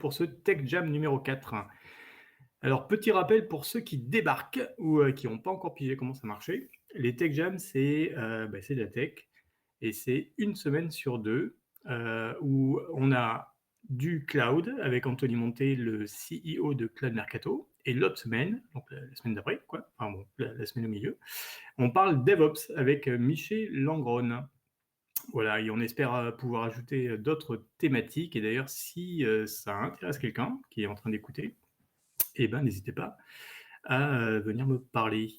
pour ce Tech Jam numéro 4. Alors, petit rappel pour ceux qui débarquent ou qui n'ont pas encore pigé comment ça marchait. Les Tech Jam, c'est de la tech et c'est une semaine sur deux où on a du cloud avec Anthony Monté, le CEO de Cloud Mercato. Et l'autre semaine, donc la semaine d'après, quoi, enfin bon, la semaine au milieu, on parle DevOps avec Michel Langron. Voilà, et on espère pouvoir ajouter d'autres thématiques. Et d'ailleurs, si ça intéresse quelqu'un qui est en train d'écouter, eh ben, n'hésitez pas à venir me parler.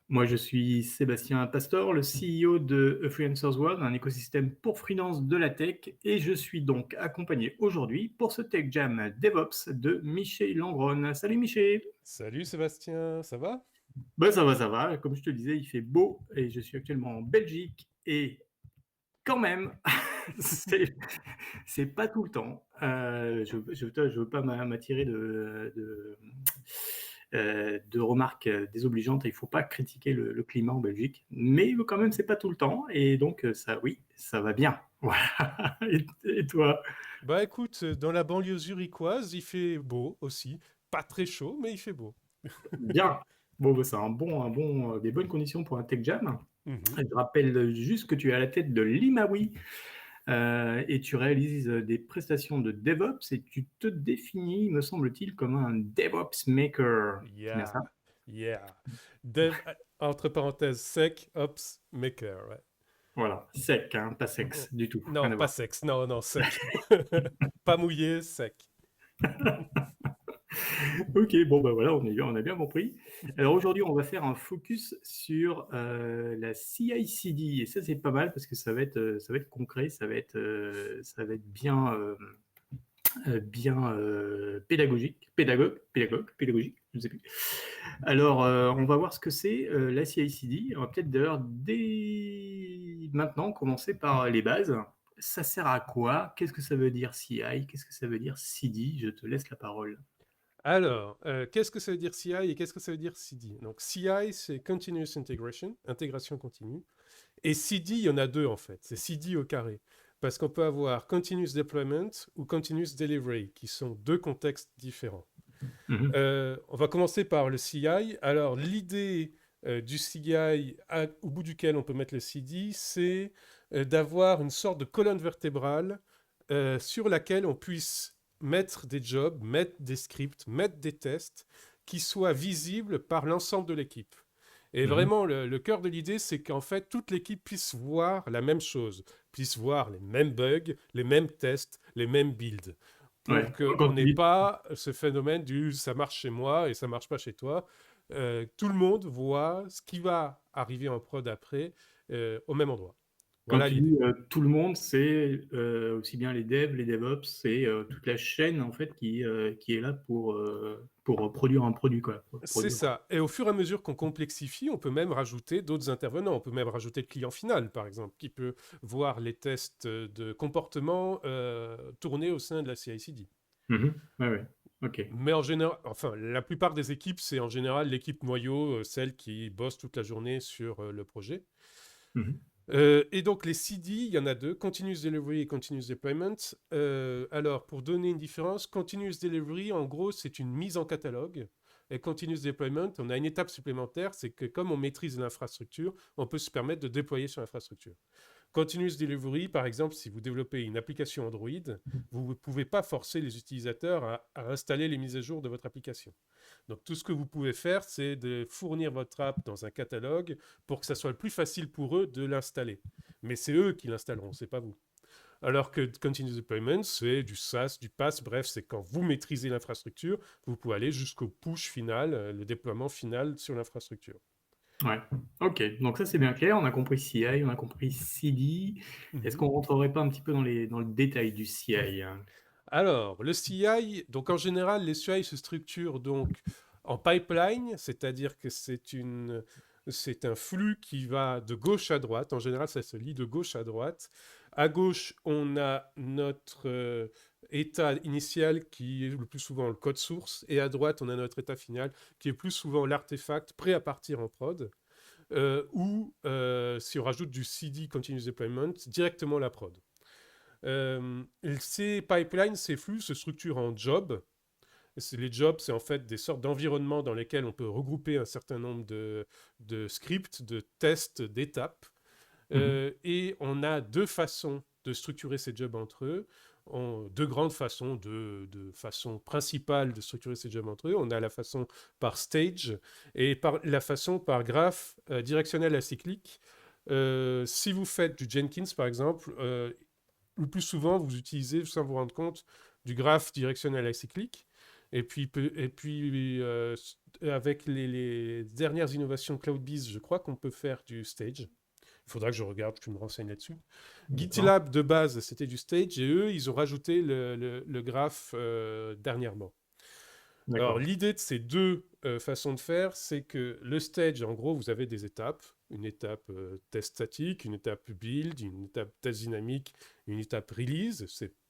Moi, je suis Sébastien Pastor, le CEO de A Freelancers World, un écosystème pour freelance de la tech, et je suis donc accompagné aujourd'hui pour ce Tech Jam DevOps de Michel Langron. Salut Michel. Salut Sébastien, ça va? Ben, ça va, ça va. Comme je te le disais, il fait beau et je suis actuellement en Belgique et quand même, c'est c'est pas tout le temps. Je veux pas m'attirer de remarques désobligeantes. Il faut pas critiquer le climat en Belgique, mais quand même, c'est pas tout le temps. Et donc, ça, oui, ça va bien. Voilà. Et toi? Bah écoute, dans la banlieue zurichoise, il fait beau aussi. Pas très chaud, mais il fait beau. Bien. Bon, bah, c'est des bonnes conditions pour un tech jam. Mhm. Je rappelle juste que tu es à la tête de l'Imawi. Et tu réalises des prestations de DevOps et tu te définis, me semble-t-il, comme un DevOps maker. C'est bien ça? Yeah, yeah. Dev, entre parenthèses, sec, ops, maker, ouais. Voilà, sec, hein, pas Oh. sexe du tout, Non, rien à pas voir. sexe, non, non, sec. Pas mouillé, sec. Ok, bon ben voilà, on a bien compris. Alors aujourd'hui, on va faire un focus sur la CI/CD et ça c'est pas mal parce que ça va être concret, ça va être bien pédagogique, je ne sais plus. Alors, on va voir ce que c'est la CI/CD. On va peut-être d'ailleurs dès maintenant commencer par les bases. Ça sert à quoi? Qu'est-ce que ça veut dire CI? Qu'est-ce que ça veut dire CD? Je te laisse la parole. Alors, qu'est-ce que ça veut dire CI et qu'est-ce que ça veut dire CD? Donc, CI, c'est Continuous Integration, intégration continue. Et CD, il y en a deux en fait. C'est CD au carré. Parce qu'on peut avoir Continuous Deployment ou Continuous Delivery, qui sont deux contextes différents. Mhm. On va commencer par le CI. Alors, l'idée du CI au bout duquel on peut mettre le CD, c'est d'avoir une sorte de colonne vertébrale sur laquelle on puisse mettre des jobs, mettre des scripts, mettre des tests qui soient visibles par l'ensemble de l'équipe. Et Mhm. vraiment, le cœur de l'idée, c'est qu'en fait, toute l'équipe puisse voir la même chose, puisse voir les mêmes bugs, les mêmes tests, les mêmes builds, Ouais. pour qu'on Quand tu n'ait dis pas ce phénomène du ça marche chez moi et ça marche pas chez toi. Tout le monde voit ce qui va arriver en prod après au même endroit. Quand Voilà tu l'idée. dis tout le monde, c'est aussi bien les devs, les DevOps, c'est toute la chaîne en fait qui est là pour produire un produit quoi. Pour C'est produire. ça. Et au fur et à mesure qu'on complexifie, on peut même rajouter d'autres intervenants. On peut même rajouter le client final, par exemple, qui peut voir les tests de comportement tourner au sein de la CI/CD. Mhm. Ouais, ouais. Ok. Mais en général, enfin, la plupart des équipes, c'est en général l'équipe noyau, celle qui bosse toute la journée sur le projet. Mhm. Et donc les CD, il y en a deux, Continuous Delivery et Continuous Deployment. Alors, pour donner une différence, Continuous Delivery, en gros, c'est une mise en catalogue. Et Continuous Deployment, on a une étape supplémentaire, c'est que comme on maîtrise l'infrastructure, on peut se permettre de déployer sur l'infrastructure. Continuous Delivery, par exemple, si vous développez une application Android, vous ne pouvez pas forcer les utilisateurs à installer les mises à jour de votre application. Donc tout ce que vous pouvez faire, c'est de fournir votre app dans un catalogue pour que ça soit le plus facile pour eux de l'installer. Mais c'est eux qui l'installeront, c'est pas vous. Alors que Continuous Deployment, c'est du SaaS, du PaaS, bref, c'est quand vous maîtrisez l'infrastructure, vous pouvez aller jusqu'au push final, le déploiement final sur l'infrastructure. Ouais. Ok. Donc ça c'est bien clair. On a compris CI, on a compris CD. Est-ce Mhm. qu'on rentrerait pas un petit peu dans le détail du CI? Alors, le CI, donc en général, les CI se structurent donc en pipeline, c'est-à-dire que c'est un flux qui va de gauche à droite. En général, ça se lit de gauche à droite. À gauche, on a notre état initial qui est le plus souvent le code source, et à droite, on a notre état final qui est plus souvent l'artefact prêt à partir en prod, ou si on rajoute du CD Continuous Deployment, directement la prod. Ces pipelines, ces flux se structurent en jobs. Les jobs, c'est en fait des sortes d'environnements dans lesquels on peut regrouper un certain nombre de scripts, de tests, d'étapes. Mhm. Et on a deux façons de structurer ces jobs entre eux. Deux grandes façons, de façon principale de structurer ces jobs entre eux. On a la façon par stage et la façon par graphe directionnel acyclique. Si vous faites du Jenkins, par exemple, le plus souvent, vous utilisez, sans vous rendre compte, du graphe directionnel acyclique. Et puis, avec les dernières innovations CloudBees, je crois qu'on peut faire du stage. Il faudra que je regarde, que je me renseigne là-dessus. D'accord. GitLab, de base, c'était du stage, et eux, ils ont rajouté le graphe dernièrement. Alors, D'accord. l'idée de ces deux façons de faire, c'est que le stage, en gros, vous avez des étapes. Une étape test statique, une étape build, une étape test dynamique, une étape release.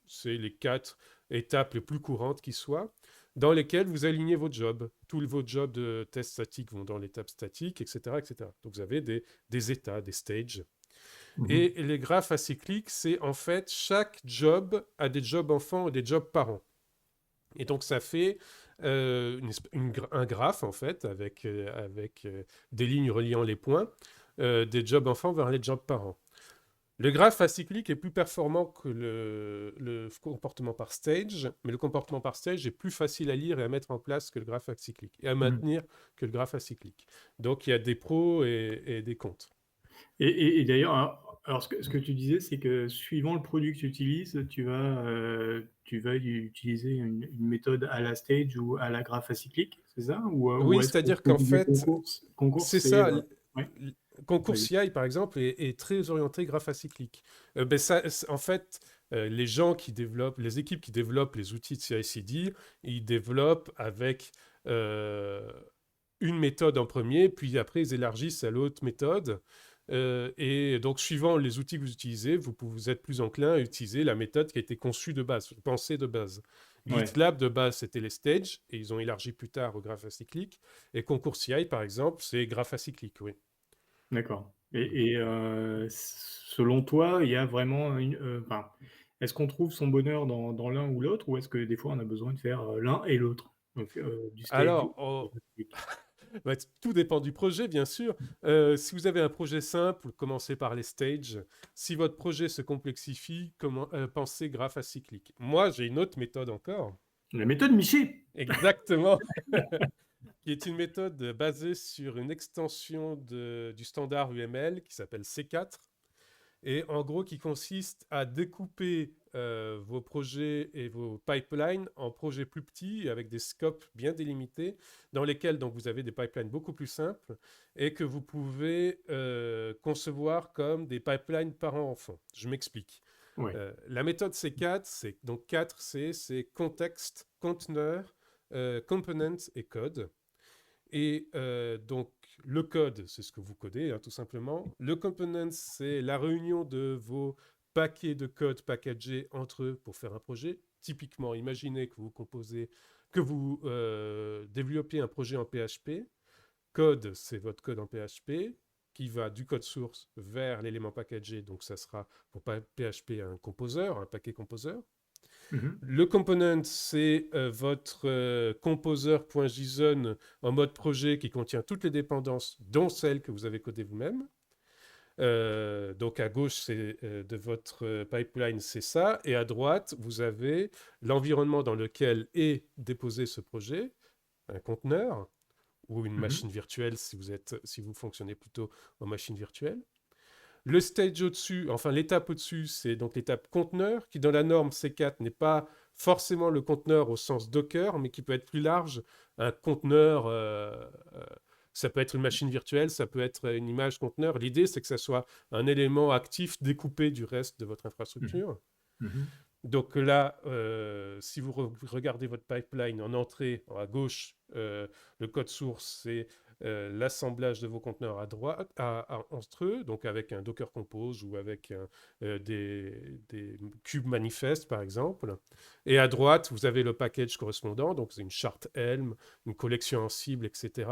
C'est les 4 étapes les plus courantes qui soient, dans lesquelles vous alignez vos jobs. Tous vos jobs de test statique vont dans l'étape statique, etc., etc. Donc, vous avez des états, des stages. Mhm. Et les graphes acycliques, c'est en fait chaque job a des jobs enfants et des jobs parents. Et donc ça fait un graphe en fait avec des lignes reliant les points des jobs enfants vers les jobs parents. Le graphe acyclique est plus performant que le comportement par stage, mais le comportement par stage est plus facile à lire et à mettre en place que le graphe acyclique, et à Mhm. maintenir que le graphe acyclique. Donc il y a des pros et des contre. Et d'ailleurs, alors ce que tu disais, c'est que suivant le produit que tu utilises, tu vas utiliser une méthode à la stage ou à la graphe acyclique, c'est ça? Ou Oui, est-ce que c'est-à-dire tu qu'en disais fait, concours, concours c'est c'est ça. ouais, Concours vas-y. CI, par exemple, est très orienté graphe acyclique. Ben ça, en fait, les gens qui développent, les équipes qui développent les outils de CI/CD, ils développent avec euh, une méthode en premier, puis après ils élargissent à l'autre méthode. Et donc, suivant les outils que vous utilisez, vous êtes plus enclin à utiliser la méthode qui a été conçue de base, pensée de base. Ouais, GitLab, de base, c'était les stages, et ils ont élargi plus tard au graphe acyclique. Et Concours CI, par exemple, c'est graphe acyclique, oui. d'accord. Selon toi, il y a vraiment enfin, est-ce qu'on trouve son bonheur dans l'un ou l'autre, ou est-ce que des fois on a besoin de faire l'un et l'autre? Donc, du stage ou Alors, du graphe acyclique. bah, tout dépend du projet, bien sûr. Si vous avez un projet simple, commencez par les stages. Si votre projet se complexifie, pensez graphe acyclique. Moi, j'ai une autre méthode encore. La méthode Miché! Exactement. Qui est une méthode basée sur une extension du standard UML qui s'appelle C4 et en gros qui consiste à découper vos projets et vos pipelines en projets plus petits avec des scopes bien délimités dans lesquels donc vous avez des pipelines beaucoup plus simples et que vous pouvez concevoir comme des pipelines parents-enfants. Je m'explique. Ouais. La méthode C4, c'est donc 4 C, c'est contexte, conteneur, component et code. Et donc, le code, c'est ce que vous codez, hein, tout simplement. Le component, c'est la réunion de vos paquets de code packagés entre eux pour faire un projet. Typiquement, imaginez que vous développiez un projet en PHP. Code, c'est votre code en PHP qui va du code source vers l'élément packagé. Donc, ça sera pour PHP un composeur, un paquet composeur. Mhm. Le component, c'est votre composer.json en mode projet qui contient toutes les dépendances, dont celles que vous avez codées vous-même. Donc à gauche de votre pipeline, c'est ça. Et à droite, vous avez l'environnement dans lequel est déposé ce projet, un conteneur ou une Mhm. machine virtuelle si vous fonctionnez plutôt en machine virtuelle. Le stage au-dessus, enfin l'étape au-dessus, c'est donc l'étape conteneur, qui dans la norme C4 n'est pas forcément le conteneur au sens Docker, mais qui peut être plus large. Un conteneur, ça peut être une machine virtuelle, ça peut être une image conteneur. L'idée, c'est que ça soit un élément actif découpé du reste de votre Mhm. infrastructure. Mhm. Donc là, si vous regardez votre pipeline en entrée, à gauche, le code source, c'est l'assemblage de vos conteneurs à droite, entre eux, donc avec un Docker Compose ou avec des cubes manifestes, par exemple. Et à droite, vous avez le package correspondant, donc c'est une charte Helm, une collection en cible, etc.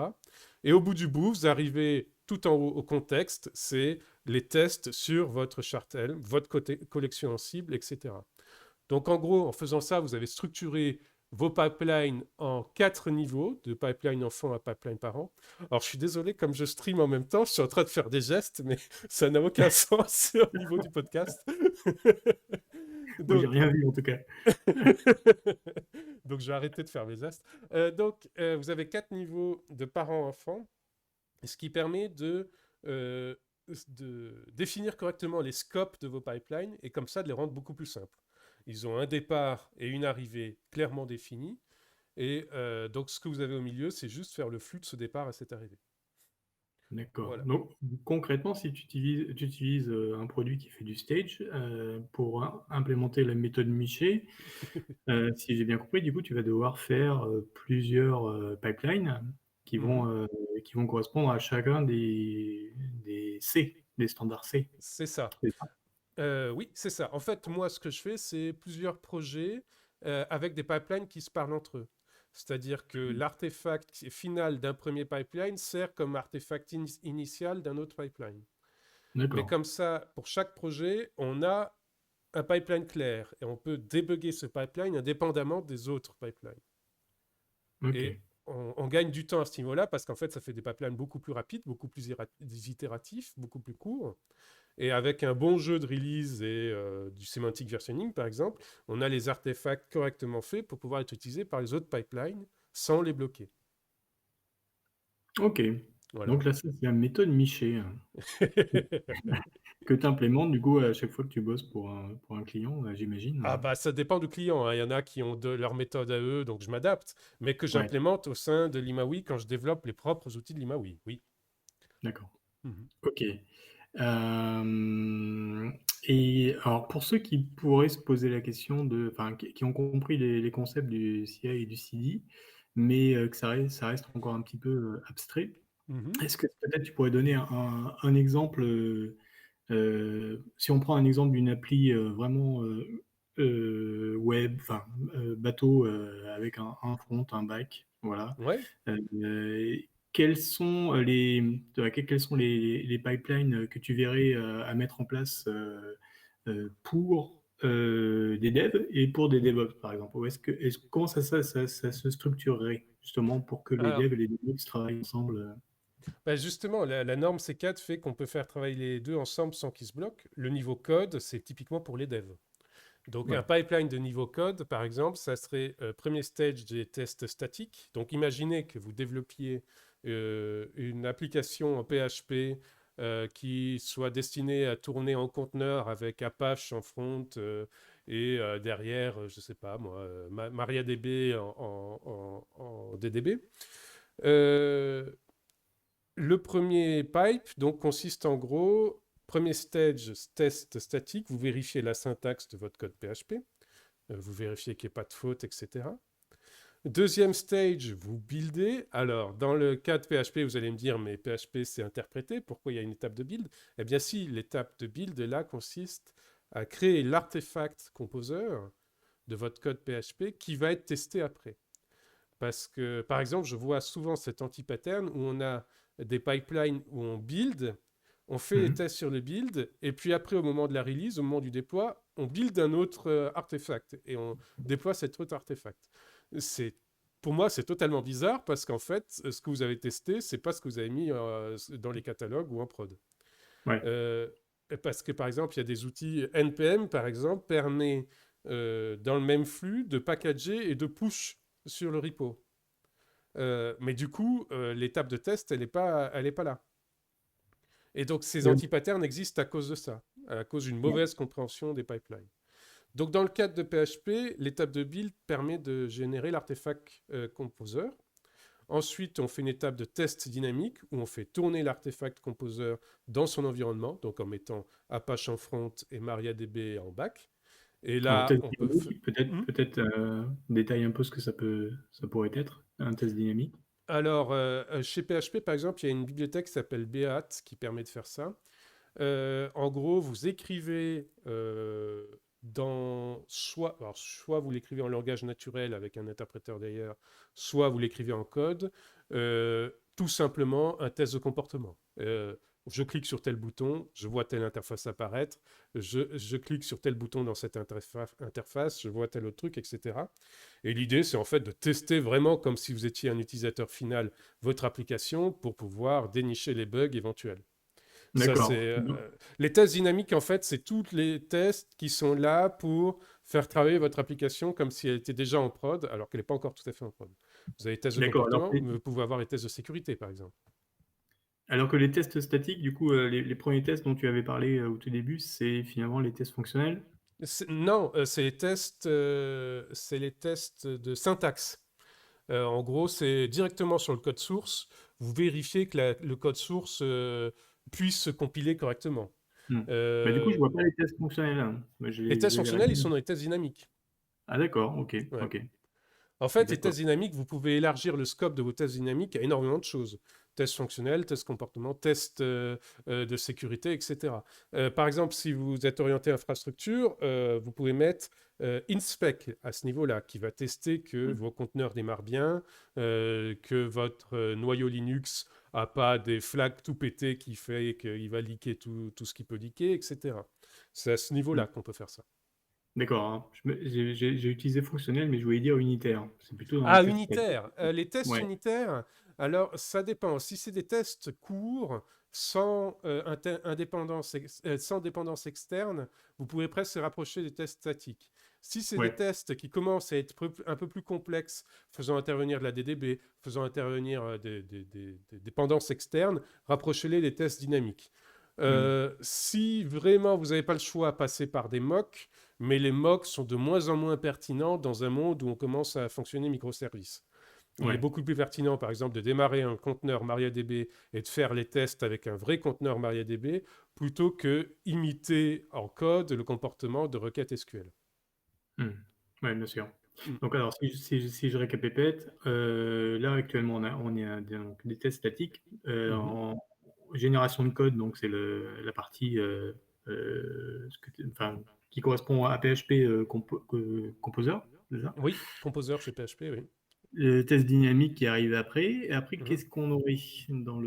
Et au bout du bout, vous arrivez tout en haut au contexte, c'est les tests sur votre charte Helm, votre collection en cible, etc. Donc en gros, en faisant ça, vous avez structuré vos pipelines en 4 niveaux, de pipeline enfant à pipeline parent. Alors je suis désolé, comme je stream en même temps, je suis en train de faire des gestes, mais ça n'a aucun sens au niveau du podcast. Moi, j'ai Donc, rien vu en tout cas. donc je vais arrêter de faire mes gestes. Vous avez 4 niveaux de parents-enfants, ce qui permet euh, de définir correctement les scopes de vos pipelines et comme ça de les rendre beaucoup plus simples. Ils ont un départ et une arrivée clairement définis. Et donc, ce que vous avez au milieu, c'est juste faire le flux de ce départ à cette arrivée. D'accord. Voilà. Donc, concrètement, si tu utilises un produit qui fait du stage pour implémenter la méthode Miché, si j'ai bien compris, du coup, tu vas devoir faire plusieurs pipelines qui Mhm. vont, euh, qui vont correspondre à chacun des C, des standards C. C'est ça. C'est ça. Oui, c'est ça. En fait, moi, ce que je fais, c'est plusieurs projets avec des pipelines qui se parlent entre eux. C'est-à-dire que l'artefact final d'un premier pipeline sert comme artefact initial d'un autre pipeline. Mais D'accord. comme ça, pour chaque projet, on a un pipeline clair et on peut débugger ce pipeline indépendamment des autres pipelines. Ok. Et on gagne du temps à ce niveau-là parce qu'en fait, ça fait des pipelines beaucoup plus rapides, beaucoup plus itératifs, beaucoup plus courts. Et avec un bon jeu de release et du semantic versioning, par exemple, on a les artefacts correctement faits pour pouvoir être utilisés par les autres pipelines sans les bloquer. Ok. Voilà. Donc là, ça, c'est la méthode Miché que tu implémentes du coup à chaque fois que tu bosses pour un client, j'imagine. Ah bah ça dépend du client, hein. Il y en a qui ont leur méthode à eux, donc je m'adapte, mais que Ouais, j'implémente au sein de l'Imawi quand je développe les propres outils de l'Imawi. Oui. d'accord. Mhm. Ok. Euh, et alors pour ceux qui pourraient se poser la question enfin, qui ont compris les concepts du CI et du CD, mais que ça reste encore un petit peu abstrait, Mhm. est-ce que peut-être tu pourrais donner un exemple, si on prend un exemple d'une appli vraiment web, enfin bateau avec un front, un back, voilà. Ouais. Euh, quels sont quels sont les pipelines que tu verrais à mettre en place pour des devs et pour des DevOps, par exemple? Comment ça se structurerait justement pour que les Alors, devs et les DevOps travaillent ensemble bah justement, la norme C4 fait qu'on peut faire travailler les deux ensemble sans qu'ils se bloquent. Le niveau code, c'est typiquement pour les devs. Donc un Ouais. pipeline de niveau code, par exemple, ça serait premier stage des tests statiques. Donc imaginez que vous développiez une application en PHP qui soit destinée à tourner en conteneur avec Apache en front et derrière, je sais pas moi, MariaDB en DDB. Euh, le premier pipe donc consiste en gros, premier stage test statique, vous vérifiez la syntaxe de votre code PHP, vous vérifiez qu'il n'y ait pas de faute, etc. Deuxième stage, vous buildez. Alors, dans le cas de PHP, vous allez me dire, mais PHP, c'est interprété, pourquoi il y a une étape de build? Eh bien, si, l'étape de build, là, consiste à créer l'artefact composer de votre code PHP qui va être testé après. Parce que, par exemple, je vois souvent cet anti-pattern où on a des pipelines où on build, on fait les Mhm. tests sur le build, et puis après, au moment de la release, au moment du déploie, on build un autre artefact et on déploie cet autre artefact. C'est, pour moi, c'est totalement bizarre parce qu'en fait, ce que vous avez testé, c'est pas ce que vous avez mis dans les catalogues ou en prod. Ouais. Euh, Parce que, par exemple, il y a des outils NPM, par exemple, permet dans le même flux de packager et de push sur le repo. Mais du coup, l'étape de test, elle est pas là. Et donc, ces Ouais. anti-patterns existent à cause de ça, à cause d'une mauvaise compréhension des pipelines. Donc, dans le cadre de PHP, l'étape de build permet de générer l'artefact composer. Ensuite, on fait une étape de test dynamique où on fait tourner l'artefact composer dans son environnement, donc en mettant Apache en front et MariaDB en back. Et Alors, là, test on peut. dynamique, Hmm. peut-être détaille un peu ce que ça pourrait être, un test dynamique. Alors, chez PHP, par exemple, il y a une bibliothèque qui s'appelle Beat qui permet de faire ça. En gros, vous écrivez soit vous l'écrivez en langage naturel avec un interpréteur derrière, soit vous l'écrivez en code, tout simplement un test de comportement. Je clique sur tel bouton, je vois telle interface apparaître, je clique sur tel bouton dans cette interface, je vois tel autre truc, etc. Et l'idée, c'est en fait de tester vraiment comme si vous étiez un utilisateur final votre application pour pouvoir dénicher les bugs éventuels. Ça, c'est D'accord. les tests dynamiques, en fait, c'est tous les tests qui sont là pour faire travailler votre application comme si elle était déjà en prod, alors qu'elle n'est pas encore tout à fait en prod. Vous avez les tests de D'accord. comportement, mais vous pouvez avoir les tests de sécurité, par exemple. Alors que les tests statiques, du coup, les premiers tests dont tu avais parlé au tout début, c'est finalement les tests fonctionnels? Non, c'est les tests de syntaxe. En gros, c'est directement sur le code source. Vous vérifiez que le code source puisse se compiler correctement. Hmm. Bah, du coup, je Euh, vois pas les tests fonctionnels, hein. Bah, les tests je vais fonctionnels, vérifier. ils sont dans les tests dynamiques. Ah d'accord, ok, Ouais. ok, En fait, les d'accord. tests dynamiques, vous pouvez élargir le scope de vos tests dynamiques à énormément de choses. Tests fonctionnels, tests comportement, tests de sécurité, etc. Par exemple, si vous êtes orienté infrastructure, vous pouvez mettre InSpec à ce niveau-là, qui va tester que Hmm. vos conteneurs démarrent bien, que votre noyau Linux n'a pas des flags tout pétés qui fait qu'il va leaker tout ce qui peut leaker, etc. C'est à ce Hmm. niveau-là qu'on peut faire ça. D'accord, hein. J'ai utilisé fonctionnel, mais je voulais dire unitaire. C'est plutôt dans les Ah, tests statiques. unitaire. Les tests Ouais, unitaires, alors ça dépend. Si c'est des tests courts, sans dépendance externe, vous pouvez presque se rapprocher des tests statiques. Si c'est des ouais. tests qui commencent à être un peu plus complexes, faisant intervenir de la DDB, faisant intervenir des dépendances externes, rapprochez-les des tests dynamiques. Hmm. Si vraiment vous n'avez pas le choix à passer par des mocks, mais les mocks sont de moins en moins pertinents dans un monde où on commence à fonctionner microservices. Il est Ouais. beaucoup plus pertinent, par exemple, de démarrer un conteneur MariaDB et de faire les tests avec un vrai conteneur MariaDB plutôt que imiter en code le comportement de requête SQL. Hmm. Ouais, bien sûr. Mm. Donc alors, si je récapépète, là actuellement on est à donc, des tests statiques Mhm. en génération de code, donc c'est la partie enfin, qui correspond à PHP Composer, c'est ça? Oui, Composer chez PHP, oui. Le test dynamique qui arrive après, et après Mhm. qu'est-ce qu'on aurait dans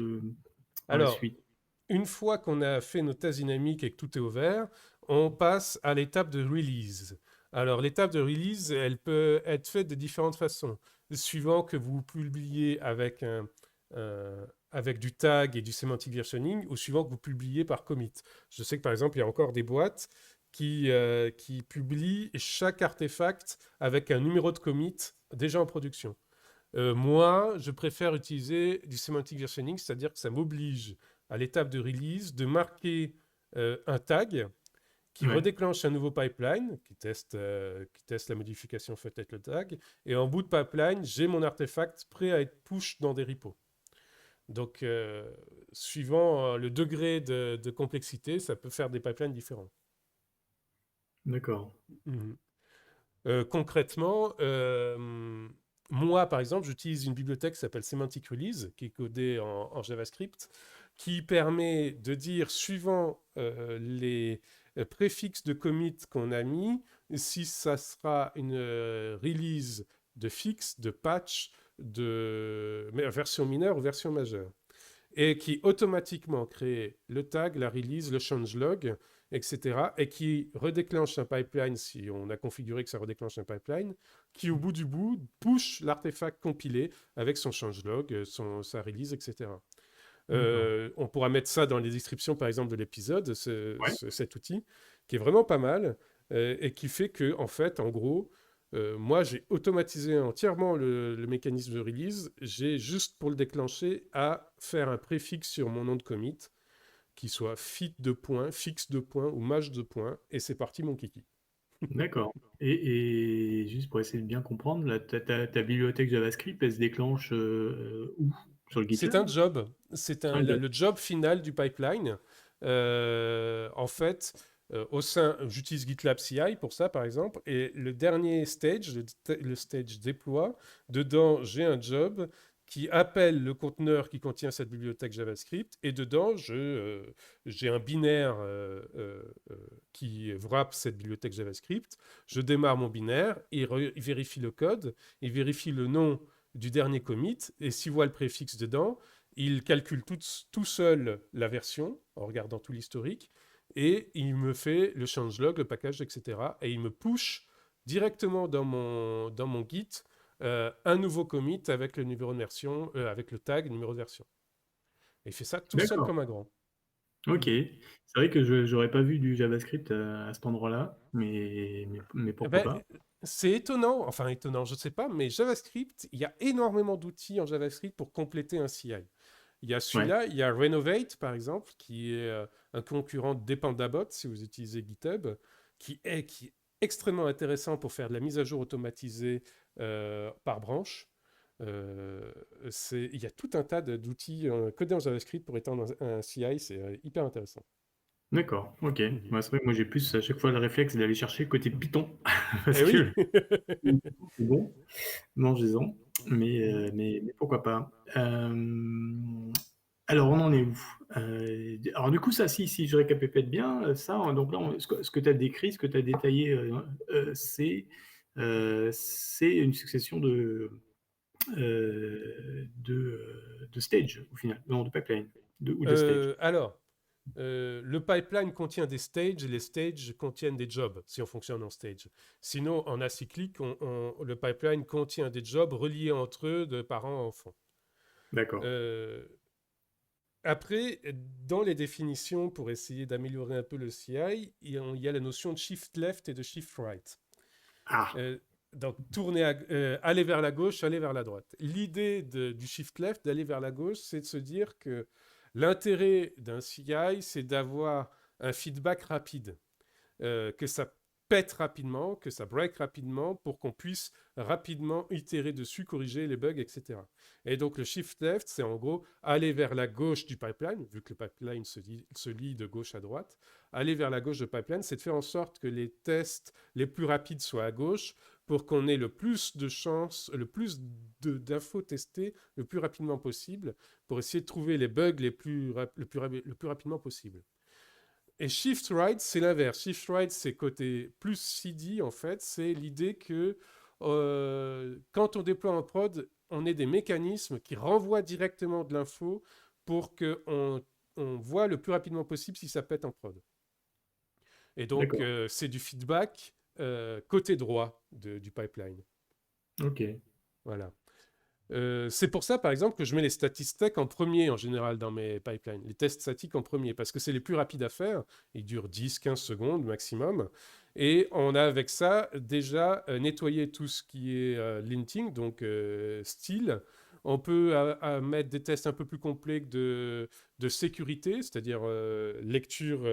la Alors, suite? une fois qu'on a fait nos tests dynamiques et que tout est ouvert, on passe à l'étape de release. Alors, l'étape de release, elle peut être faite de différentes façons, suivant que vous publiez euh, avec du tag et du semantic versioning, ou suivant que vous publiez par commit. Je sais que par exemple, il y a encore des boîtes qui publient chaque artefact avec un numéro de commit déjà en production. Moi, je préfère utiliser du semantic versioning, c'est-à-dire que ça m'oblige à l'étape de release de marquer un tag qui Ouais, redéclenche un nouveau pipeline qui teste la modification faite avec le tag. Et en bout de pipeline, j'ai mon artefact prêt à être push dans des repos. Donc, suivant le degré de complexité, ça peut faire des pipelines différents. d'accord. Mhm. Concrètement, moi, par exemple, j'utilise une bibliothèque qui s'appelle Semantic Release, qui est codée en JavaScript, qui permet de dire, suivant les préfixes de commit qu'on a mis, si ça sera une release de fixe, de patch, de version mineure ou version majeure et qui automatiquement crée le tag, la release, le changelog, etc. et qui redéclenche un pipeline si on a configuré que ça redéclenche un pipeline, qui au bout du bout push l'artefact compilé avec son changelog, sa release, etc. D'accord. On pourra mettre ça dans les descriptions, par exemple, de l'épisode, Ouais, cet outil, qui est vraiment pas mal et qui fait que, en fait, en gros, moi, j'ai automatisé entièrement le mécanisme de release. J'ai juste pour le déclencher à faire un préfixe sur mon nom de commit qui soit fit de points, fixe de points ou match de points, et c'est parti mon kiki. d'accord. Et juste pour essayer de bien comprendre, là, ta bibliothèque JavaScript, elle se déclenche où? Sur le C'est GitLab? un job, c'est Un job. le job final du pipeline. En fait, j'utilise GitLab CI pour ça par exemple, et le dernier stage, le stage déploie, dedans j'ai un job qui appelle le conteneur qui contient cette bibliothèque JavaScript, et dedans, j'ai un binaire qui wrap cette bibliothèque JavaScript. Je démarre mon binaire, il vérifie le code, il vérifie le nom du dernier commit, et s'il voit le préfixe dedans, il calcule tout seul la version en regardant tout l'historique, et il me fait le changelog, le package, etc. Et il me push directement dans mon Git un nouveau commit avec le numéro de version, avec le tag numéro de version. Et il fait ça tout seul D'accord. comme un grand. Ok. C'est vrai que je n'aurais pas vu du JavaScript à cet endroit-là, mais Eh pourquoi ben, pas? c'est étonnant, enfin étonnant, je ne sais pas, mais JavaScript, il y a énormément d'outils en JavaScript pour compléter un CI. Il y a Ouais. celui-là, il y a Renovate, par exemple, qui est un concurrent de Dependabot, si vous utilisez GitHub, qui est extrêmement intéressant pour faire de la mise à jour automatisée par branche. Il y a tout un tas d'outils codés en JavaScript pour étendre un CI, c'est hyper intéressant. D'accord. Ok. Mhm. Ouais, c'est vrai que moi j'ai plus à chaque fois le réflexe d'aller chercher le côté Python parce Eh oui. que c'est bon, mangez-en. Mhm. Mais pourquoi pas? Alors on en est où? Alors du coup ça, si je récapitule bien, ça, donc là, ce que tu as décrit, ce que tu as détaillé, c'est une succession de stage au final, non de pipeline, ou de stage. Alors, le pipeline contient des stages et les stages contiennent des jobs si on fonctionne en stage. Sinon, en acyclique, le pipeline contient des jobs reliés entre eux de parents à enfants. D'accord. Euh, Après, dans les définitions, pour essayer d'améliorer un peu le CI, il y a la notion de shift left et de shift right. Ah, Euh, donc, aller vers la gauche, aller vers la droite. L'idée du shift left, d'aller vers la gauche, c'est de se dire que l'intérêt d'un CI, c'est d'avoir un feedback rapide, que ça pète rapidement, que ça break rapidement pour qu'on puisse rapidement itérer dessus, corriger les bugs, etc. Et donc le shift left, c'est en gros aller vers la gauche du pipeline, vu que le pipeline se lit de gauche à droite. Aller vers la gauche du pipeline, c'est de faire en sorte que les tests les plus rapides soient à gauche pour qu'on ait le plus de chances, le plus d'infos testées le plus rapidement possible pour essayer de trouver les bugs le plus rapidement possible. Et Shift Right, c'est l'inverse. Shift Right, c'est côté plus CD, en fait. C'est l'idée que quand on déploie en prod, on ait des mécanismes qui renvoient directement de l'info pour qu'on on voit le plus rapidement possible si ça pète en prod. Et donc, d'accord. c'est du feedback côté droit du pipeline. Ok. Voilà. C'est pour ça, par exemple, que je mets les statistiques en premier en général dans mes pipelines. Les tests statiques en premier, parce que c'est les plus rapides à faire. Ils durent 10-15 secondes maximum. Et on a avec ça déjà nettoyé tout ce qui est linting, donc style. On peut mettre des tests un peu plus complexes de sécurité, c'est-à-dire lecture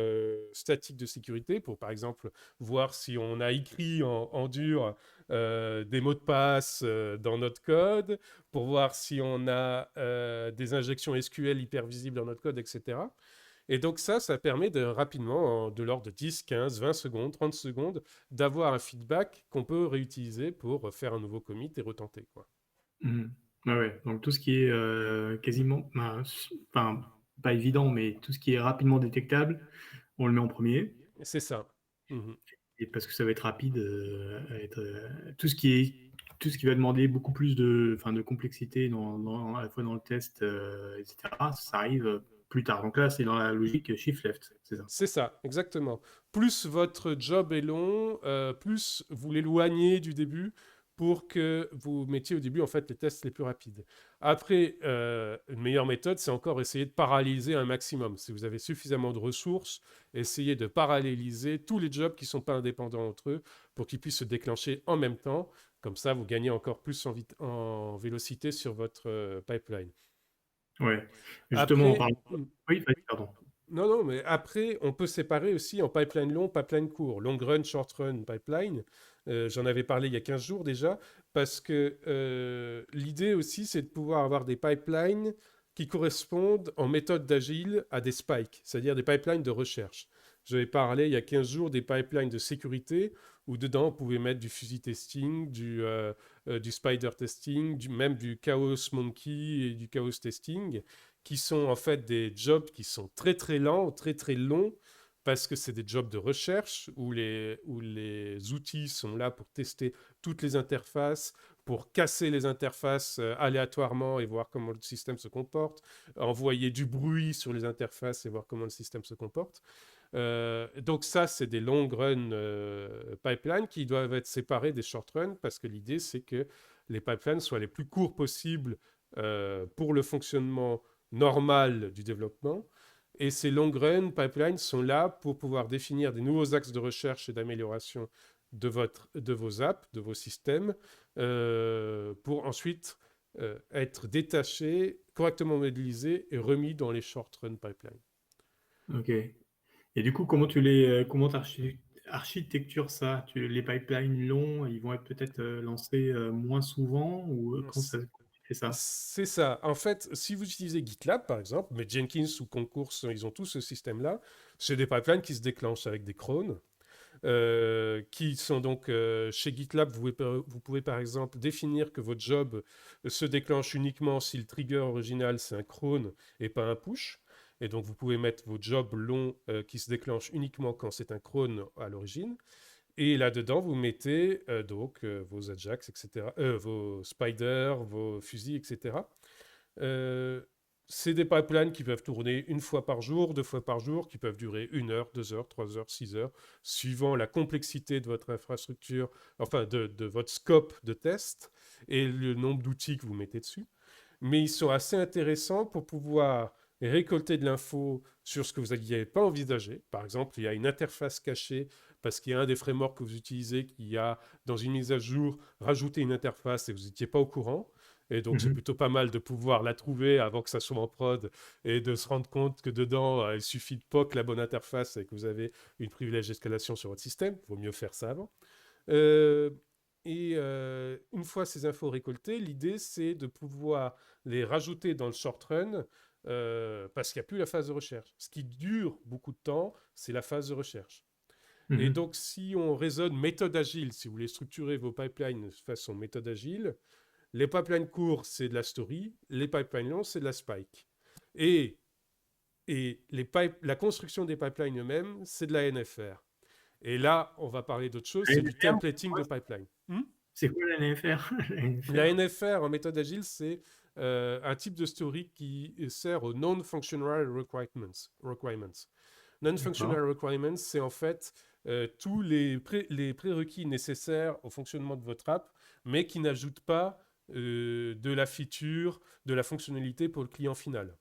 statique de sécurité, pour par exemple voir si on a écrit en dur des mots de passe dans notre code, pour voir si on a des injections SQL hyper visibles dans notre code, etc. Et donc ça permet de rapidement, de l'ordre de 10, 15, 20 secondes, 30 secondes, d'avoir un feedback qu'on peut réutiliser pour faire un nouveau commit et retenter, quoi. Mhm. Ouais, ouais. Donc tout ce qui est quasiment, enfin, pas évident, mais tout ce qui est rapidement détectable, on le met en premier. C'est ça. Mhm. Et parce que ça va être rapide, tout ce qui va demander beaucoup plus de complexité à la fois dans le test, etc., ça arrive plus tard. Donc là, c'est dans la logique shift left, c'est ça. C'est ça, exactement. Plus votre job est long, plus vous l'éloignez du début pour que vous mettiez au début en fait les tests les plus rapides. Après, une meilleure méthode, c'est encore essayer de paralléliser un maximum. Si vous avez suffisamment de ressources, essayez de paralléliser tous les jobs qui ne sont pas indépendants entre eux pour qu'ils puissent se déclencher en même temps. Comme ça, vous gagnez encore plus en vélocité sur votre pipeline. Ouais. Justement, on Après, parle. Oui, vas-y, pardon. non, non, mais après, on peut séparer aussi en pipeline long, pipeline court. Long run, short run, pipeline. J'en avais parlé il y a 15 jours déjà, parce que l'idée aussi, c'est de pouvoir avoir des pipelines qui correspondent en méthode d'agile à des spikes, c'est-à-dire des pipelines de recherche. j'avais parlé il y a 15 jours des pipelines de sécurité où dedans, on pouvait mettre du fuzzy testing, du spider testing, même du chaos monkey et du chaos testing, qui sont en fait des jobs qui sont très très lents, très très longs, parce que c'est des jobs de recherche où les outils sont là pour tester toutes les interfaces, pour casser les interfaces aléatoirement et voir comment le système se comporte, envoyer du bruit sur les interfaces et voir comment le système se comporte. Donc ça, c'est des long run pipelines qui doivent être séparés des short runs parce que l'idée, c'est que les pipelines soient les plus courts possibles pour le fonctionnement normal du développement. Et ces long run pipelines sont là pour pouvoir définir des nouveaux axes de recherche et d'amélioration de vos apps, de vos systèmes, pour ensuite être détachés, correctement modélisés et remis dans les short run pipelines. Ok. Et du coup, comment architectures ça? Les pipelines longs, ils vont être peut-être lancés moins souvent ou comment tu fais ça? C'est ça. En fait, si vous utilisez GitLab, par exemple, mais Jenkins ou Concours, ils ont tous ce système-là, c'est des pipelines qui se déclenchent avec des crones, qui sont donc chez GitLab, vous pouvez par exemple définir que votre job se déclenche uniquement si le trigger original c'est un cron et pas un push. Et donc vous pouvez mettre vos jobs longs qui se déclenchent uniquement quand c'est un cron à l'origine. Et là-dedans, vous mettez vos Ajax, etc., vos Spider, vos fusils, etc. Euh, c'est des pipelines qui peuvent tourner une fois par jour, deux fois par jour, qui peuvent durer 1 heure, 2 heures, 3 heures, 6 heures, suivant la complexité de votre infrastructure, enfin de votre scope de test et le nombre d'outils que vous mettez dessus. Mais ils sont assez intéressants pour pouvoir récolter de l'info sur ce que vous n'aviez pas envisagé. Par exemple, il y a une interface cachée parce qu'il y a un des frameworks que vous utilisez qui a, dans une mise à jour, rajouté une interface et vous n'étiez pas au courant. Et donc, c'est Mhm. plutôt pas mal de pouvoir la trouver avant que ça soit en prod et de se rendre compte que dedans, il suffit de POC la bonne interface et que vous avez une privilège d'escalation sur votre système. Il vaut mieux faire ça avant. Euh, une fois ces infos récoltées, l'idée, c'est de pouvoir les rajouter dans le short run parce qu'il n'y a plus la phase de recherche. Ce qui dure beaucoup de temps, c'est la phase de recherche. Et Mhm. donc, si on raisonne méthode agile, si vous voulez structurer vos pipelines de façon méthode agile, les pipelines courts, c'est de la story, les pipelines longs, c'est de la spike. Et, la construction des pipelines eux-mêmes, c'est de la NFR. Et là, on va parler d'autre chose, La c'est du NFR, templating de pipeline. c'est quoi la NFR? La La NFR. NFR en méthode agile, c'est un type de story qui sert aux non-functional requirements. D'accord. Non-functional requirements, c'est en fait tous les prérequis nécessaires au fonctionnement de votre app, mais qui n'ajoutent pas de la feature, de la fonctionnalité pour le client final.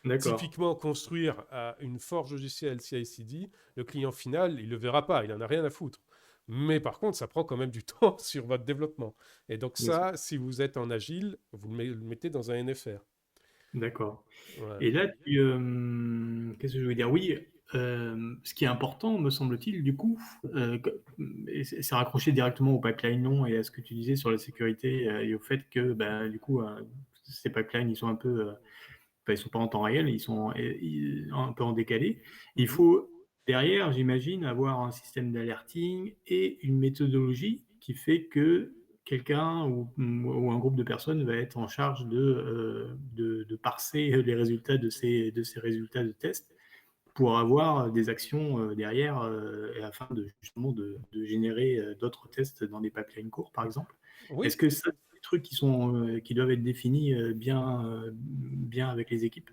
D'accord. Typiquement, construire une forge logicielle CI/CD, le client final, il ne le verra pas, il n'en a rien à foutre. Mais par contre, ça prend quand même du temps sur votre développement. Et donc Bien sûr. ça, si vous êtes en agile, vous le mettez dans un NFR. D'accord. Voilà. Et là, qu'est-ce que je veux dire? Oui, ce qui est important, me semble-t-il, du coup, et c'est raccroché directement au pipeline long et à ce que tu disais sur la sécurité et au fait que, bah, du coup, ces pipelines, ils sont un peu, enfin, ils sont pas en temps réel, un peu en décalé. Il Mhm. faut derrière, j'imagine, avoir un système d'alerting et une méthodologie qui fait que quelqu'un ou un groupe de personnes va être en charge de parser les résultats de ces résultats de test pour avoir des actions derrière et afin justement de générer d'autres tests dans des pipelines courts, par exemple. Est-ce Oui, que ça, c'est des trucs qui doivent être définis bien avec les équipes?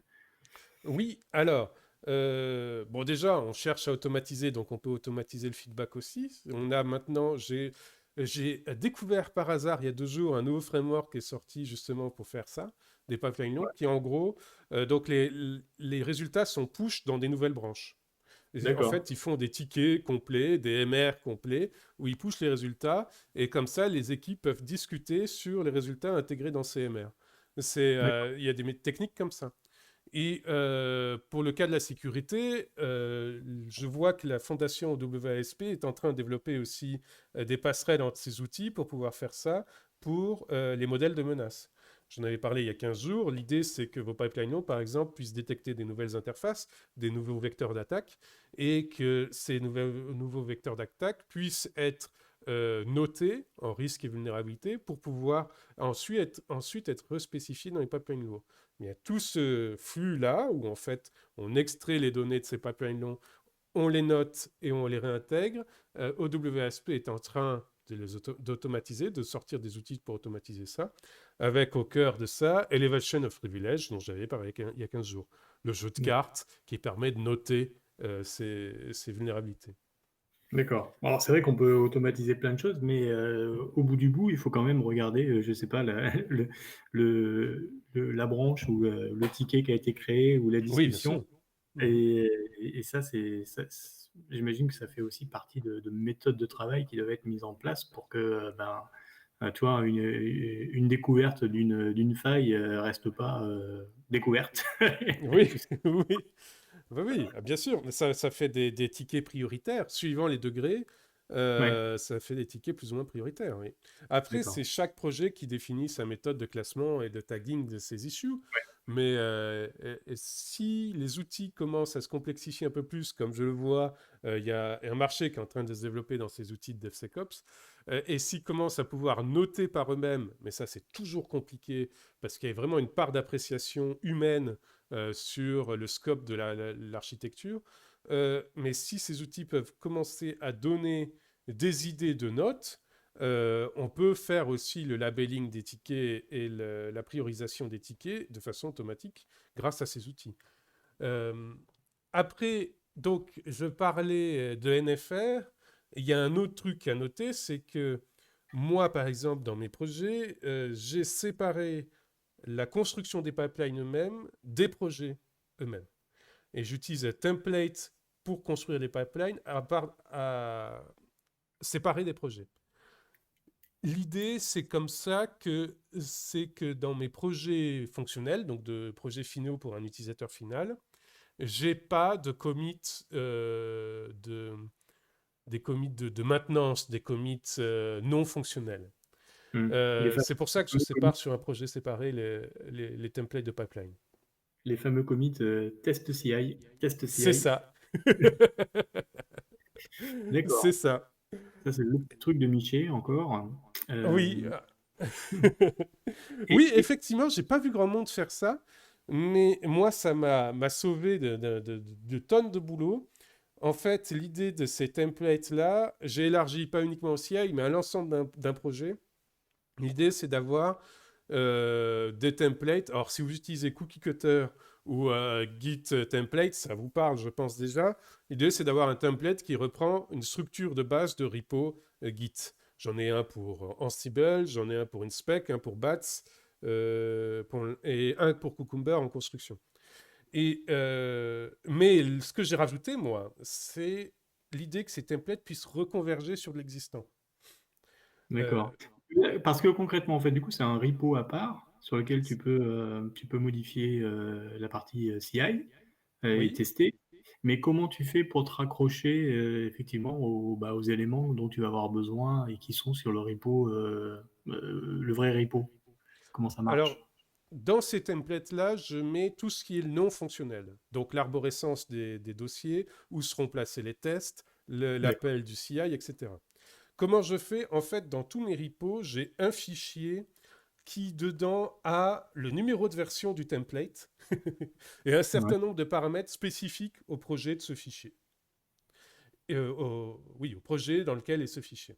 oui. Alors, bon déjà, on cherche à automatiser, donc on peut automatiser le feedback aussi. On a maintenant, j'ai découvert par hasard il y a 2 jours un nouveau framework qui est sorti justement pour faire ça, des pipelines longs, qui en gros, donc les résultats sont push dans des nouvelles branches. Et en D'accord. fait, ils font des tickets complets, des MR complets, où ils pushent les résultats, et comme ça, les équipes peuvent discuter sur les résultats intégrés dans ces MR. D'accord. Il y a des techniques comme ça. Et pour le cas de la sécurité, je vois que la fondation WASP est en train de développer aussi des passerelles entre ces outils pour pouvoir faire ça, pour les modèles de menaces. J'en avais parlé il y a 15 jours. L'idée, c'est que vos pipelines longs, par exemple, puissent détecter des nouvelles interfaces, des nouveaux vecteurs d'attaque, et que ces nouveaux vecteurs d'attaque puissent être notés en risque et vulnérabilité pour pouvoir ensuite être spécifiés dans les pipelines longs. Il y a tout ce flux-là où, en fait, on extrait les données de ces pipelines longs, on les note et on les réintègre. OWASP est en train d'automatiser, de sortir des outils pour automatiser ça, avec au cœur de ça Elevation of Privilege, dont j'avais parlé il y a 15 jours. Le jeu de cartes qui permet de noter ces vulnérabilités. D'accord. Alors c'est vrai qu'on peut automatiser plein de choses, mais au bout du bout, il faut quand même regarder, je sais pas, la branche ou le ticket qui a été créé ou la Oui, bien discussion. sûr. Et ça, j'imagine que ça fait aussi partie de méthodes de travail qui doivent être mises en place pour que, tu vois, une découverte d'une faille reste pas découverte. Oui, oui. Oui, oui, bien sûr. Ça fait des tickets prioritaires. Suivant les degrés, Ouais, ça fait des tickets plus ou moins prioritaires. Oui. Après, d'accord. c'est chaque projet qui définit sa méthode de classement et de tagging de ses issues. Mais et si les outils commencent à se complexifier un peu plus, comme je le vois, il y a un marché qui est en train de se développer dans ces outils de DevSecOps, et s'ils commencent à pouvoir noter par eux-mêmes, mais ça c'est toujours compliqué parce qu'il y a vraiment une part d'appréciation humaine sur le scope de l'architecture. Mais si ces outils peuvent commencer à donner des idées de notes, on peut faire aussi le labeling des tickets et la priorisation des tickets de façon automatique grâce à ces outils. Euh, Après, donc, je parlais de NFR. Il y a un autre truc à noter, c'est que moi, par exemple, dans mes projets, j'ai séparé la construction des pipelines eux-mêmes des projets eux-mêmes. Et j'utilise un template pour construire les pipelines à séparer des projets. L'idée, c'est que dans mes projets fonctionnels, donc de projets finaux pour un utilisateur final, j'ai pas de commit des commits de maintenance, des commits non fonctionnels. Les C'est pour ça que je fameux commits, sépare sur un projet séparé les templates de pipeline. les fameux commits test CI, test C'est CI. ça. C'est D'accord. ça. Ça, c'est le petit truc de Miché encore. Oui. Euh, Oui, et effectivement, j'ai pas vu grand monde faire ça, mais moi, ça m'a sauvé de tonnes de boulot. En fait, l'idée de ces templates-là, j'ai élargi pas uniquement au CI, mais à l'ensemble d'un projet. L'idée, c'est d'avoir des templates. Alors, si vous utilisez Cookie Cutter ou Git Template, ça vous parle, je pense déjà. L'idée, c'est d'avoir un template qui reprend une structure de base de repo Git. J'en ai un pour Ansible, j'en ai un pour InSpec, un pour Bats, et un pour Cucumber en construction. Mais ce que j'ai rajouté, moi, c'est l'idée que ces templates puissent reconverger sur l'existant. Euh, d'accord. Parce que concrètement, en fait, du coup, c'est un repo à part sur lequel tu peux modifier la partie CI et oui. tester. Mais comment tu fais pour te raccrocher effectivement aux éléments dont tu vas avoir besoin et qui sont sur le repo, le vrai repo? Comment ça Alors, marche? dans ces templates-là, je mets tout ce qui est non fonctionnel. Donc, l'arborescence des dossiers, où seront placés les tests, D'accord. l'appel du CI, etc. Comment je fais? En fait, dans tous mes repos, j'ai un fichier qui, dedans, a le numéro de version du template et un Ouais. certain nombre de paramètres spécifiques au projet de ce fichier. Oui, au projet dans lequel est ce fichier.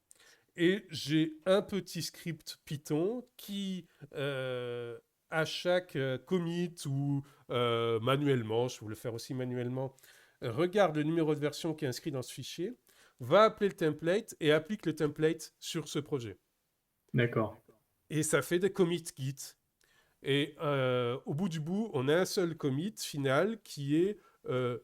Et j'ai un petit script Python qui, à chaque commit ou manuellement, je peux le faire aussi manuellement, regarde le numéro de version qui est inscrit dans ce fichier, va appeler le template et applique le template sur ce projet. D'accord. Et ça fait des commits Git. Et au bout du bout, on a un seul commit final qui est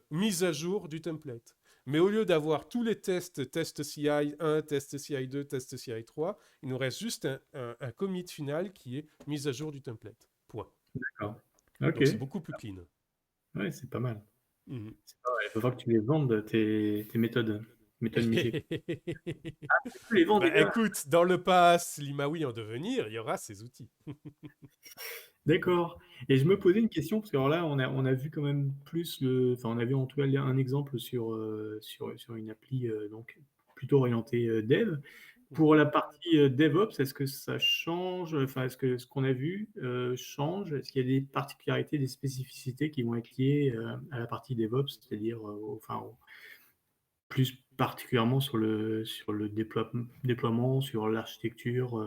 mise à jour du template. Mais au lieu d'avoir tous les tests, test CI 1, test CI 2, test CI 3, il nous reste juste un commit final qui est mise à jour du template. Point. D'accord. Ok. Donc c'est beaucoup plus clean. Ouais, c'est pas mal. Mhm. C'est pas mal. Il va falloir que tu les vendes, tes méthodes. méthode Michel. Tu peux les vendre Bah déjà. écoute, dans le pass Limawi en devenir, il y aura ces outils. D'accord. Et je me posais une question, parce que alors là, on a vu quand même plus enfin, on a vu en tout cas un exemple sur une appli donc plutôt orientée dev. Pour la partie DevOps, est-ce que ça change, enfin, est-ce que ce qu'on a vu change? Est-ce qu'il y a des particularités, des spécificités qui vont être liées à la partie DevOps, c'est-à-dire plus particulièrement sur le déploiement, sur l'architecture,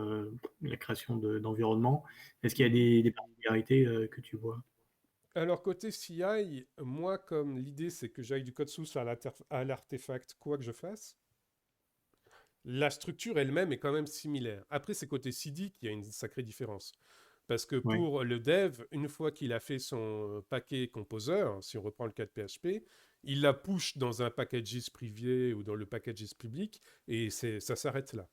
la création d'environnement. Est-ce qu'il y a des particularités que tu vois? Alors côté CI, moi comme l'idée c'est que j'aille du code source à l'artefact quoi que je fasse, la structure elle-même est quand même similaire. Après c'est côté CD qu'il y a une sacrée différence. Parce que Ouais. pour le dev, une fois qu'il a fait son paquet composer, si on reprend le cas de PHP, il la push dans un packages privé ou dans le packages public et ça s'arrête là.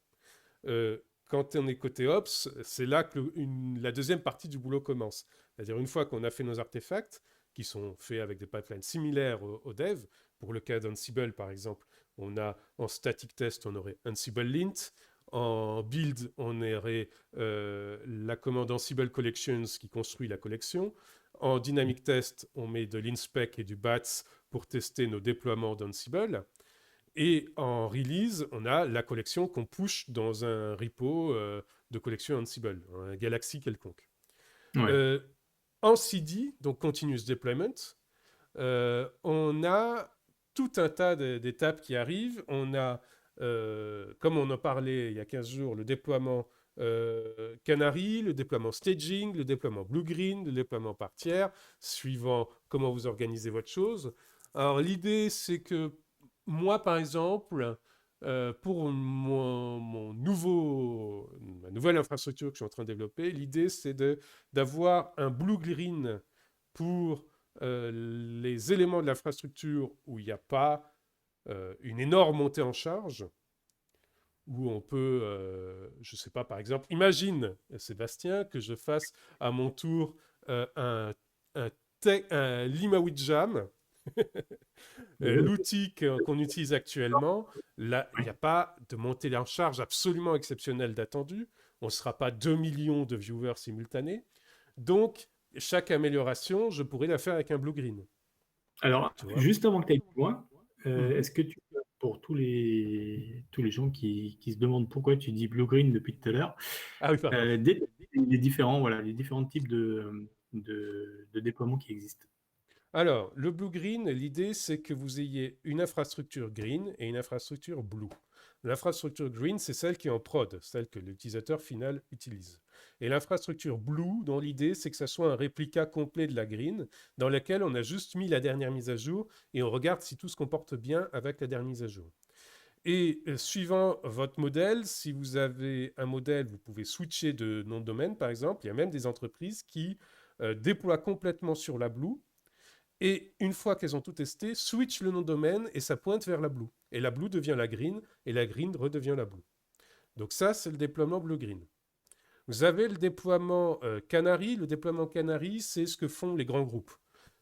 Quand on est côté Ops, c'est là que la deuxième partie du boulot commence. C'est-à-dire une fois qu'on a fait nos artefacts, qui sont faits avec des pipelines similaires au dev, pour le cas d'Ansible par exemple, on a en static test, on aurait Ansible lint, en build, on aurait la commande Ansible collections qui construit la collection, en dynamic test, on met de l'inspec et du bats pour tester nos déploiements d'Ansible. Et en release, on a la collection qu'on push dans un repo de collection Ansible, un Galaxy quelconque. Ouais. Euh, en CD, donc Continuous Deployment, on a tout un tas d'étapes qui arrivent. On a, comme on en parlait il y a 15 jours, le déploiement Canary, le déploiement staging, le déploiement blue-green, le déploiement par tiers, suivant comment vous organisez votre chose. Alors l'idée, c'est que moi, par exemple, pour ma nouvelle infrastructure que je suis en train de développer, l'idée, c'est d'avoir un blue-green pour les éléments de l'infrastructure où il n'y a pas une énorme montée en charge, où on peut, je ne sais pas, par exemple, imagine, Sébastien, que je fasse à mon tour un, un Limawi Jam, l'outil qu'on utilise actuellement. Là, il n'y a pas de montée en charge absolument exceptionnelle d'attendu. On ne sera pas 2 millions de viewers simultanés. Donc, chaque amélioration, je pourrais la faire avec un blue-green. Alors, Tu vois. juste avant que tu ailles plus loin, Mhm. est-ce que tu peux, pour tous les gens qui se demandent pourquoi tu dis blue-green depuis tout à l'heure, Ah oui, pardon. détailler les différents types de déploiement qui existent? Alors, le blue green, l'idée c'est que vous ayez une infrastructure green et une infrastructure blue. L'infrastructure green, c'est celle qui est en prod, celle que l'utilisateur final utilise. Et l'infrastructure blue, dans l'idée, c'est que ça soit un réplica complet de la green, dans laquelle on a juste mis la dernière mise à jour et on regarde si tout se comporte bien avec la dernière mise à jour. Et suivant votre modèle, si vous avez un modèle, vous pouvez switcher de nom de domaine, par exemple. Il y a même des entreprises qui déploient complètement sur la blue et une fois qu'elles ont tout testé, switch le nom de domaine et ça pointe vers la blue. Et la blue devient la green et la green redevient la blue. Donc ça, c'est le déploiement blue-green. Vous avez le déploiement Canary. Le déploiement Canary, c'est ce que font les grands groupes.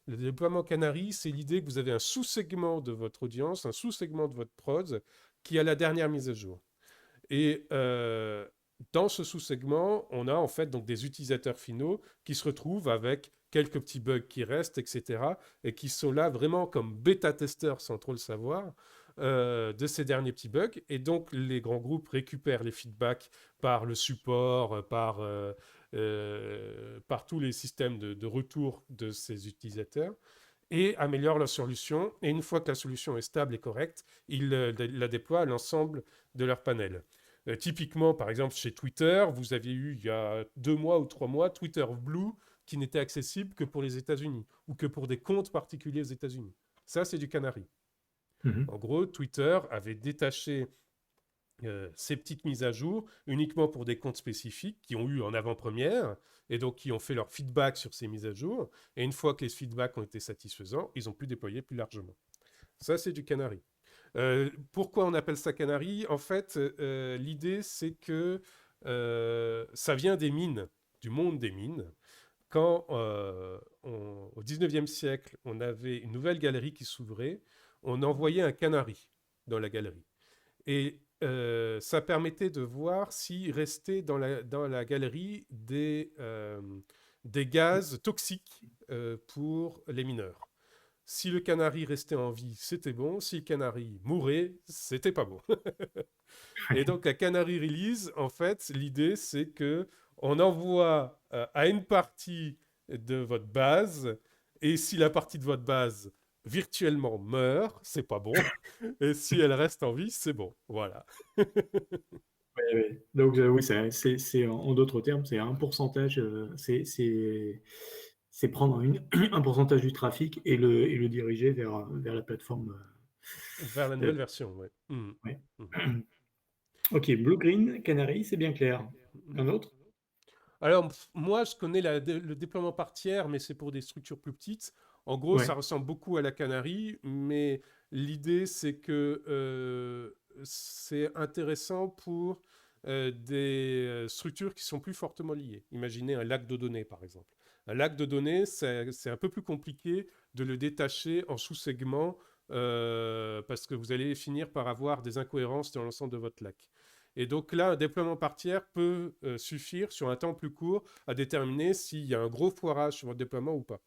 Le déploiement Canary, c'est l'idée que vous avez un sous-segment de votre audience, un sous-segment de votre prod qui a la dernière mise à jour. Et dans ce sous-segment, on a en fait donc des utilisateurs finaux qui se retrouvent avec quelques petits bugs qui restent, etc. Et qui sont là vraiment comme bêta-testeurs sans trop le savoir de ces derniers petits bugs. Et donc les grands groupes récupèrent les feedbacks par le support, par tous les systèmes de retour de ces utilisateurs et améliorent leur solution. Et une fois que la solution est stable et correcte, ils la déploient à l'ensemble de leur panel. Typiquement, par exemple, chez Twitter, vous aviez eu il y a 2 mois ou 3 mois Twitter Blue qui n'était accessible que pour les États-Unis ou que pour des comptes particuliers aux États-Unis. Ça, c'est du Canary. Mhm. En gros, Twitter avait détaché ces petites mises à jour uniquement pour des comptes spécifiques qui ont eu en avant-première et donc qui ont fait leur feedback sur ces mises à jour. Et une fois que les feedbacks ont été satisfaisants, ils ont pu déployer plus largement. Ça, c'est du Canary. Pourquoi on appelle ça Canary? En fait, l'idée, c'est que ça vient des mines, du monde des mines. Quand, au 19e siècle, on avait une nouvelle galerie qui s'ouvrait, on envoyait un canari dans la galerie. Et ça permettait de voir s'il restait dans la galerie des gaz toxiques pour les mineurs. Si le canari restait en vie, c'était bon. Si le canari mourait, c'était pas bon. Et donc, la Canary Release, en fait, l'idée, c'est que on envoie à une partie de votre base, et si la partie de votre base virtuellement meurt, c'est pas bon. Et si elle reste en vie, c'est bon. Voilà. Ouais, ouais. Donc, oui, en d'autres termes, c'est un pourcentage, c'est prendre un pourcentage du trafic et le diriger vers la plateforme. Vers la euh, nouvelle version, ouais. Mhm. ouais. Mhm. Ok, Blue Green, Canary, c'est bien clair. Un autre? Alors, moi, je connais le déploiement par tiers, mais c'est pour des structures plus petites. En gros, ça Ouais. ressemble beaucoup à la Canary, mais l'idée, c'est que c'est intéressant pour des structures qui sont plus fortement liées. Imaginez un lac de données, par exemple. Un lac de données, c'est un peu plus compliqué de le détacher en sous-segments parce que vous allez finir par avoir des incohérences dans l'ensemble de votre lac. Et donc là, un déploiement par tiers peut suffire sur un temps plus court à déterminer s'il y a un gros foirage sur votre déploiement ou pas.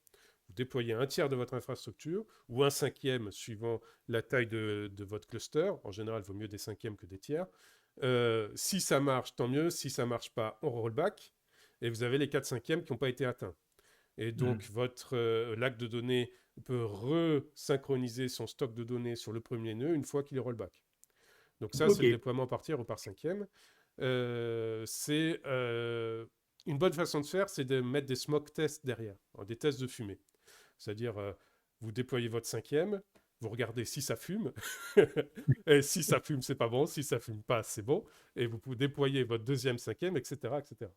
Vous déployez un tiers de votre infrastructure ou un cinquième suivant la taille de votre cluster. En général, il vaut mieux des cinquièmes que des tiers. Si ça marche, tant mieux. Si ça ne marche pas, on rollback. Et vous avez les 4 cinquièmes qui n'ont pas été atteints. Et donc, Hmm. votre lac de données peut resynchroniser son stock de données sur le premier nœud une fois qu'il est rollback. Donc ça, c'est Ok. le déploiement par tiers ou par cinquième. C'est une bonne façon de faire, c'est de mettre des smoke tests derrière, des tests de fumée. C'est-à-dire, vous déployez votre cinquième, vous regardez si ça fume, et si ça fume, c'est pas bon, si ça fume pas, c'est bon, et vous pouvez déployer votre deuxième, cinquième, etc., etc.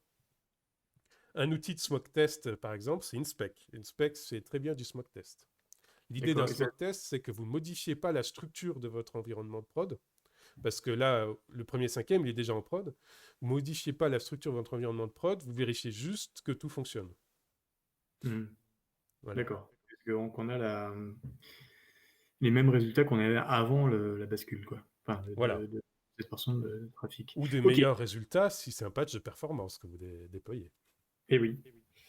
Un outil de smoke test, par exemple, c'est Inspec. Inspec, c'est très bien du smoke test. L'idée d'un D'accord. smoke test, c'est que vous ne modifiez pas la structure de votre environnement de prod, parce que là, le premier cinquième, il est déjà en prod. Vous ne modifiez pas la structure de votre environnement de prod, vous vérifiez juste que tout fonctionne. Hmm. Voilà. D'accord. Parce qu'on a les mêmes résultats qu'on avait avant la bascule, quoi. Enfin, Voilà. de cette portion de trafic. Ou des Ok. meilleurs résultats si c'est un patch de performance que vous déployez. Et oui.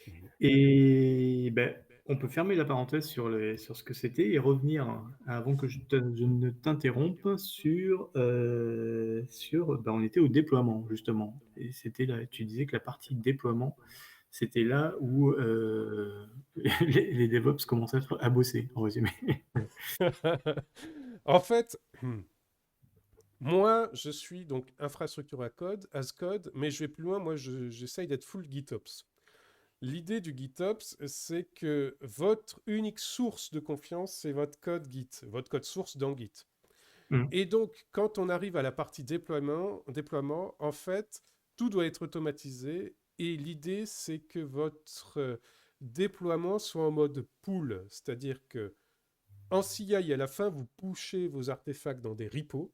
Mhm. Et ben, on peut fermer la parenthèse sur ce que c'était et revenir, avant que je ne t'interrompe, ben, on était au déploiement, justement. Et c'était là, tu disais que la partie déploiement, c'était là où les DevOps commençaient à bosser, en résumé. En fait, moi, je suis donc infrastructure as code, mais je vais plus loin. Moi, j'essaye d'être full GitOps. L'idée du GitOps, c'est que votre unique source de confiance, c'est votre code Git, votre code source dans Git. Hmm. Et donc, quand on arrive à la partie déploiement, en fait, tout doit être automatisé. Et l'idée, c'est que votre déploiement soit en mode pool, c'est-à-dire que en CI, à la fin, vous pushez vos artefacts dans des repos.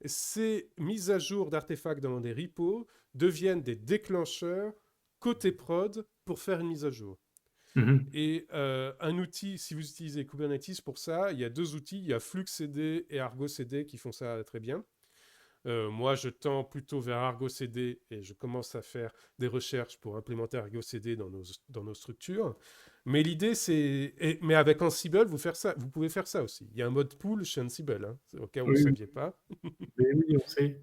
Ces mises à jour d'artefacts dans des repos deviennent des déclencheurs côté prod pour faire une mise à jour. Mhm. Et un outil, si vous utilisez Kubernetes pour ça, il y a deux outils, il y a FluxCD et ArgoCD qui font ça très bien. Moi, je tends plutôt vers ArgoCD et je commence à faire des recherches pour implémenter ArgoCD dans nos structures. Mais l'idée, c'est... Mais avec Ansible, vous pouvez faire ça aussi. Il y a un mode pool chez Ansible, hein, au cas où vous ne Oui, saviez pas. oui, oui, on sait.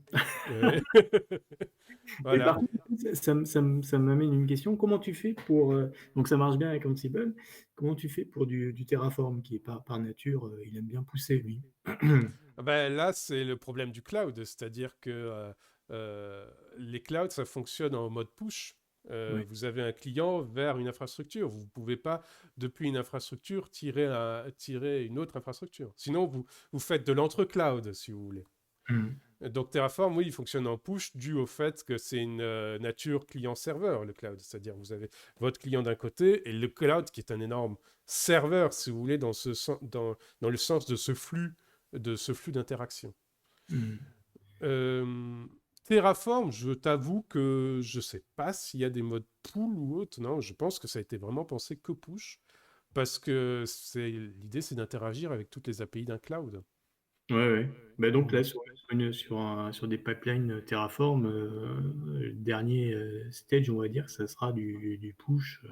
Ouais. Et Voilà. par contre, ça m'amène une question. Comment tu fais pour... donc ça marche bien avec Ansible. Comment tu fais pour du Terraform qui est par nature, il aime bien pousser, lui. Ben, là, c'est le problème du cloud, c'est-à-dire que les clouds, ça fonctionne en mode push. Ouais. Vous avez un client vers une infrastructure. Vous ne pouvez pas, depuis une infrastructure, tirer une autre infrastructure. Sinon, vous faites de l'entre-cloud, si vous voulez. Mhm. Donc Terraform, oui, il fonctionne en push dû au fait que c'est une nature client-serveur, le cloud. C'est-à-dire vous avez votre client d'un côté et le cloud qui est un énorme serveur, si vous voulez, dans le sens de ce flux d'interaction. Mhm. Euh, Terraform, je t'avoue que je sais pas s'il y a des modes pull ou autre. Non, je pense que ça a été vraiment pensé que push parce que l'idée, c'est d'interagir avec toutes les API d'un cloud. Ouais, ouais. Bah, donc là, Mhm. sur des pipelines Terraform, le dernier stage, on va dire, ça sera du push,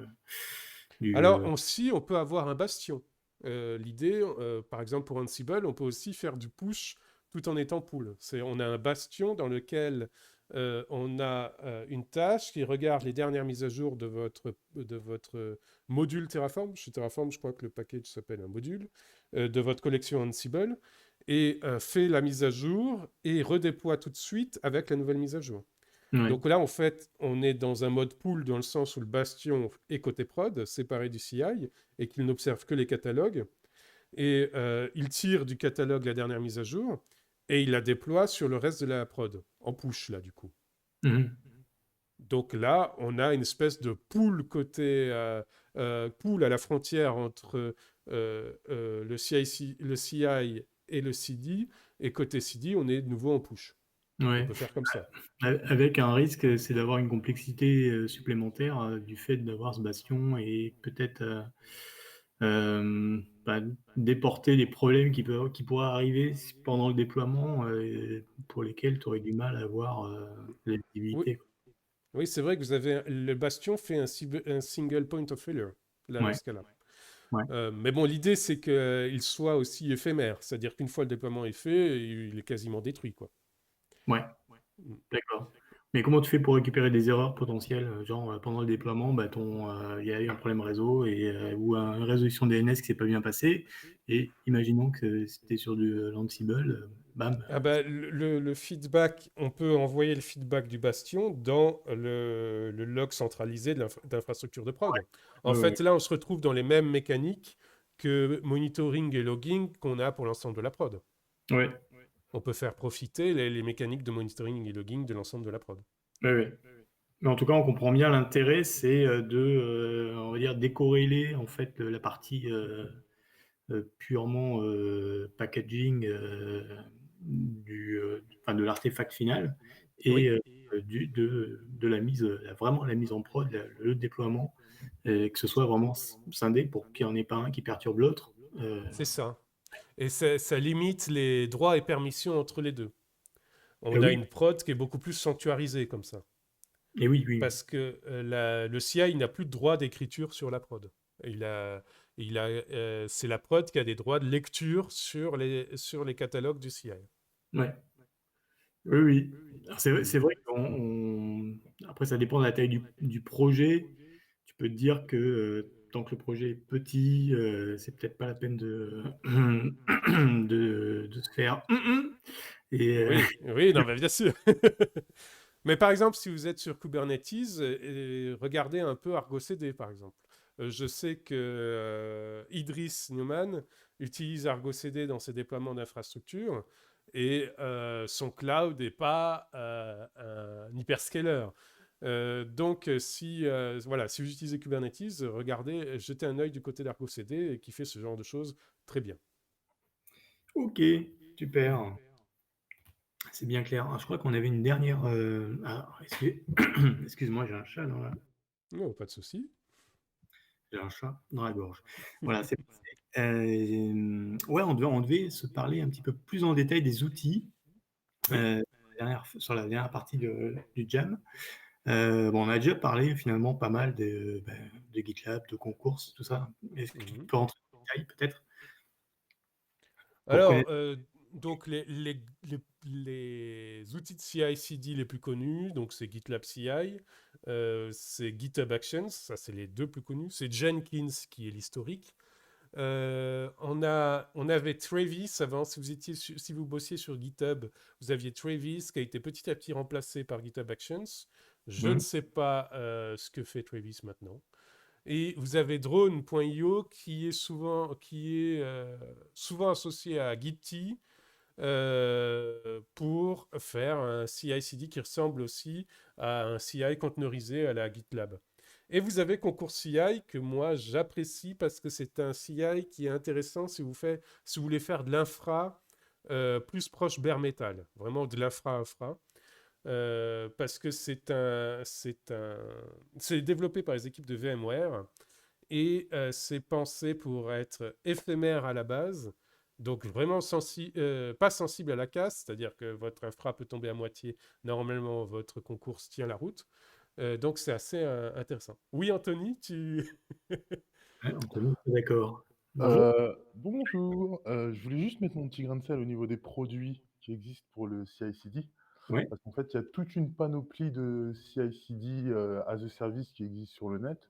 du. Alors, aussi, on peut avoir un bastion. L'idée, par exemple, pour Ansible, on peut aussi faire du push tout en étant pull. On a un bastion dans lequel on a une tâche qui regarde les dernières mises à jour de votre module Terraform. Chez Terraform, je crois que le package s'appelle un module, de votre collection Ansible, et fait la mise à jour et redéploie tout de suite avec la nouvelle mise à jour. Ouais. Donc là, en fait, on est dans un mode pool dans le sens où le bastion est côté prod, séparé du CI, et qu'il n'observe que les catalogues. Et il tire du catalogue la dernière mise à jour, et il la déploie sur le reste de la prod, en push, là, du coup. Mhm. Donc là, on a une espèce de pool pool à la frontière entre le CI et le CD, et côté CD, on est de nouveau en push. On Ouais. peut faire comme ça. Avec un risque, c'est d'avoir une complexité supplémentaire du fait d'avoir ce bastion et peut-être bah, déporter les problèmes qui pourraient arriver pendant le déploiement pour lesquels tu aurais du mal à avoir la Oui, visibilité, quoi. Oui, c'est vrai que le bastion fait un single point of failure, là, dans Ouais, ce cas-là. ouais, Mais bon, l'idée, c'est qu'il soit aussi éphémère. C'est-à-dire qu'une fois le déploiement est fait, il est quasiment détruit, quoi. ouais, Mm. d'accord. Mais comment tu fais pour récupérer des erreurs potentielles, genre pendant le déploiement, bah, il y a eu un problème réseau ou une résolution DNS qui s'est pas bien passée, et imaginons que c'était sur du l'Ansible, bam. Ah bah, le feedback, on peut envoyer le feedback du bastion dans le log centralisé d'infrastructure de prod. En Ouais, ouais, fait, là, on se retrouve dans les mêmes mécaniques que monitoring et logging qu'on a pour l'ensemble de la prod. ouais, On peut faire profiter les mécaniques de monitoring et logging de l'ensemble de la prod. ouais, ouais. Mais en tout cas, on comprend bien l'intérêt, c'est on va dire, décorréler en fait la partie purement packaging enfin, de l'artefact final et Oui, de la mise, vraiment la mise en prod, le déploiement, et que ce soit vraiment scindé pour qu'il n'y en ait pas un qui perturbe l'autre. c'est ça. Et ça limite les droits et permissions entre les deux. Et On a oui, une prod qui est beaucoup plus sanctuarisée comme ça. et oui, oui, Parce que le CI n'a plus de droit d'écriture sur la prod. Il a, c'est la prod qui a des droits de lecture sur les catalogues du CI. ouais. Oui, oui. Alors, Mm. c'est vrai après, ça dépend de la taille du projet. Tu peux te dire que tant que le projet est petit, c'est peut-être pas la peine de se faire. Et Oui, oui, non, mais bien sûr. Mais par exemple, si vous êtes sur Kubernetes, regardez un peu Argo CD, par exemple. Je sais que Idris Newman utilise Argo CD dans ses déploiements d'infrastructures et son cloud n'est pas un hyperscaler. Donc, si vous utilisez Kubernetes, regardez, jetez un œil du côté d'Argo CD qui fait ce genre de choses très bien. ok, super. C'est bien clair. Alors, je crois qu'on avait une dernière. Excuse-moi, Non, pas de souci. j'ai un chat dans la gorge. Voilà, c'est parfait. Ouais, on devait se parler un petit peu plus en détail des outils. Oui. Sur la dernière partie du jam. Bon, on a déjà parlé finalement pas mal de GitLab, de concours, tout ça. Est-ce que tu Mhm. peux rentrer en détail peut-être pour Alors, connaître? donc les outils de CI/CD les plus connus, donc c'est GitLab CI, c'est GitHub Actions, ça c'est les deux plus connus. C'est Jenkins qui est l'historique. On avait Travis avant. Si vous bossiez sur GitHub, vous aviez Travis qui a été petit à petit remplacé par GitHub Actions. Je ne Mhm. sais pas ce que fait Travis maintenant. Et vous avez drone.io qui est souvent associé à Gitty pour faire un CI/CD qui ressemble aussi à un CI containerisé à la GitLab. Et vous avez Concours CI que moi j'apprécie parce que c'est un CI qui est intéressant si vous voulez faire de l'infra plus proche bare metal, vraiment de l'infra-infra. Parce que c'est développé par les équipes de VMware et c'est pensé pour être éphémère à la base Donc vraiment pas sensible à la casse, c'est-à-dire que votre infra peut tomber à moitié. Normalement, votre concours tient la route. Donc c'est assez intéressant. Oui, Anthony, tu... Ouais, Anthony, d'accord. Bonjour. Bonjour, je voulais juste mettre mon petit grain de sel au niveau des produits qui existent pour le CI/CD. Ouais. Parce qu'en fait, il y a toute une panoplie de CI/CD as a service qui existe sur le net.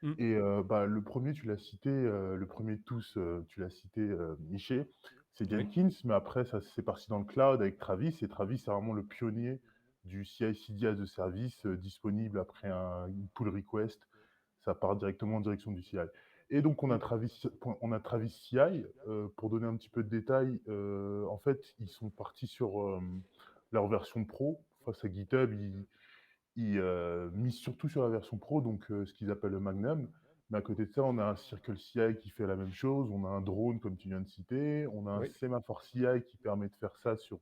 Mm, Et le premier, tu l'as cité, le premier de tous, tu l'as cité, Miché, c'est Ouais. Jenkins, mais après, ça c'est parti dans le cloud avec Travis. Et Travis, c'est vraiment le pionnier du CI/CD as a service disponible après une pull request. Ça part directement en direction du CI. Et donc, mm, on a Travis CI. Pour donner un petit peu de détails, en fait, ils sont partis sur leur version pro. Face à GitHub, ils misent surtout sur la version pro, donc ce qu'ils appellent le Magnum. Mais à côté de ça, on a un Circle CI qui fait la même chose. On a un drone, comme tu viens de citer. On a un oui. Semaphore CI qui permet de faire ça sur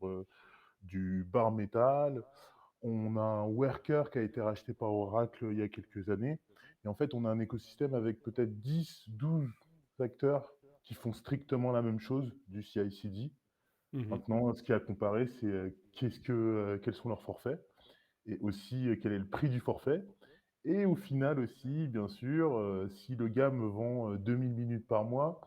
du bare metal. On a un Worker qui a été racheté par Oracle il y a quelques années. Et en fait, on a un écosystème avec peut-être 10, 12 acteurs qui font strictement la même chose du CI/CD. Mhm. Maintenant, ce qui est à comparer, c'est quels sont leurs forfaits et aussi quel est le prix du forfait. Et au final aussi, bien sûr, si le gars me vend 2000 minutes par mois,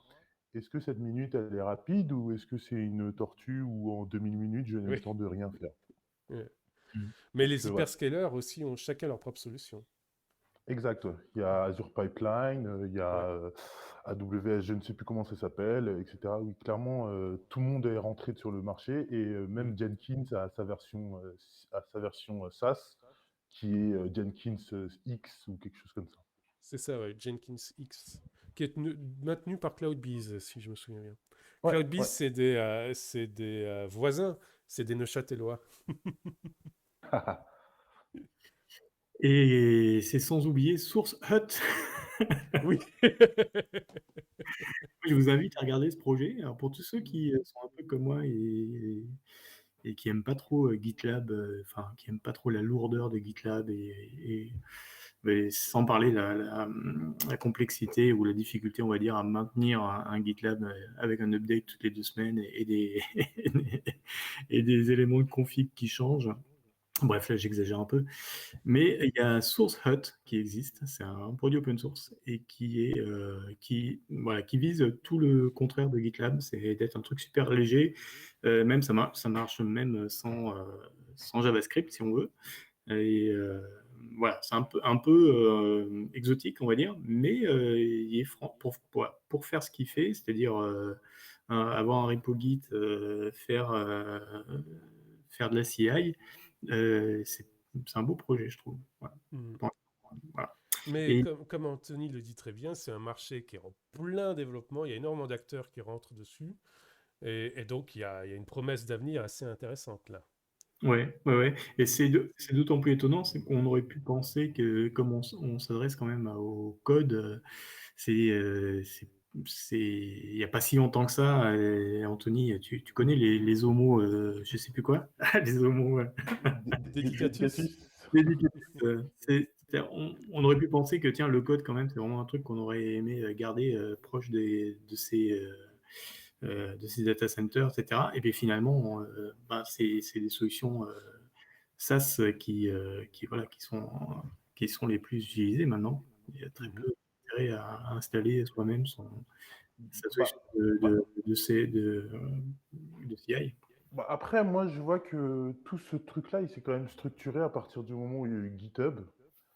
est-ce que cette minute, elle est rapide ou est-ce que c'est une tortue où en 2000 minutes, je n'ai le Oui. temps de rien faire? Ouais. Mm. Mais Donc, les ouais. hyperscalers aussi ont chacun leur propre solution. Exact, ouais. Il y a Azure Pipeline, il y Ouais. a AWS, je ne sais plus comment ça s'appelle, etc. Oui, clairement, tout le monde est rentré sur le marché et Mm. même Jenkins a sa version SaaS qui est Jenkins X ou quelque chose comme ça. C'est ça, ouais, Jenkins X, qui est maintenu par CloudBees, si je me souviens bien. Ouais, CloudBees, ouais. c'est des voisins, c'est des Neuchâtelois. Et c'est sans oublier Source Hut. Oui. Je vous invite à regarder ce projet. Alors pour tous ceux qui sont un peu comme moi et qui aiment pas trop GitLab, enfin qui aiment pas trop la lourdeur de GitLab mais sans parler la complexité ou la difficulté, on va dire, à maintenir un GitLab avec un update toutes les 2 semaines et des éléments de config qui changent. Bref, là j'exagère un peu. Mais il y a Source Hut qui existe, c'est un produit open source et qui vise tout le contraire de GitLab, c'est d'être un truc super léger, même ça marche même sans JavaScript si on veut. Et voilà, c'est un peu exotique, on va dire, mais il est franc pour faire ce qu'il fait, c'est-à-dire avoir un repo Git, faire de la CI, c'est un beau projet, je trouve. Voilà. Mm. Voilà. Mais Et comme Anthony le dit très bien, c'est un marché qui est en plein développement, il y a énormément d'acteurs qui rentrent dessus, et donc il y a une promesse d'avenir assez intéressante là. ouais, ouais, ouais. Et c'est d'autant plus étonnant, c'est qu'on aurait pu penser que comme on s'adresse quand même au code, c'est, euh, c'est, il n'y a pas si longtemps que ça. Anthony, tu connais les homos, je sais plus quoi, les homos Dedicatus. Dedicatus. dédicatifs. On aurait pu penser que tiens, le code quand même, c'est vraiment un truc qu'on aurait aimé garder proche de ces data centers, etc. Et puis finalement, c'est des solutions SaaS voilà, qui sont les plus utilisées maintenant. Il y a très Mhm. peu d'intérêt à installer soi-même sa solution Bah, bah, de CI. après, moi, je vois que tout ce truc-là, il s'est quand même structuré à partir du moment où il y a eu GitHub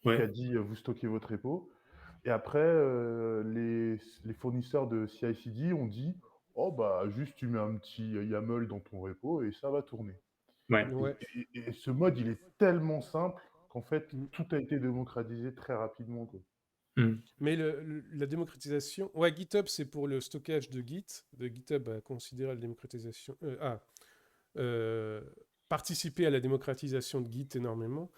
qui a Ouais, dit vous stockez votre repo. Et après, les fournisseurs de CI/CD ont dit oh, bah, juste tu mets un petit YAML dans ton repo et ça va tourner. ouais. Ouais. Et ce mode, il est tellement simple qu'en fait, Mm. tout a été démocratisé très rapidement, quoi. Hmm. Mais la démocratisation, ouais, GitHub c'est pour le stockage de Git. De GitHub a considéré la démocratisation, euh, participer à la démocratisation de Git énormément.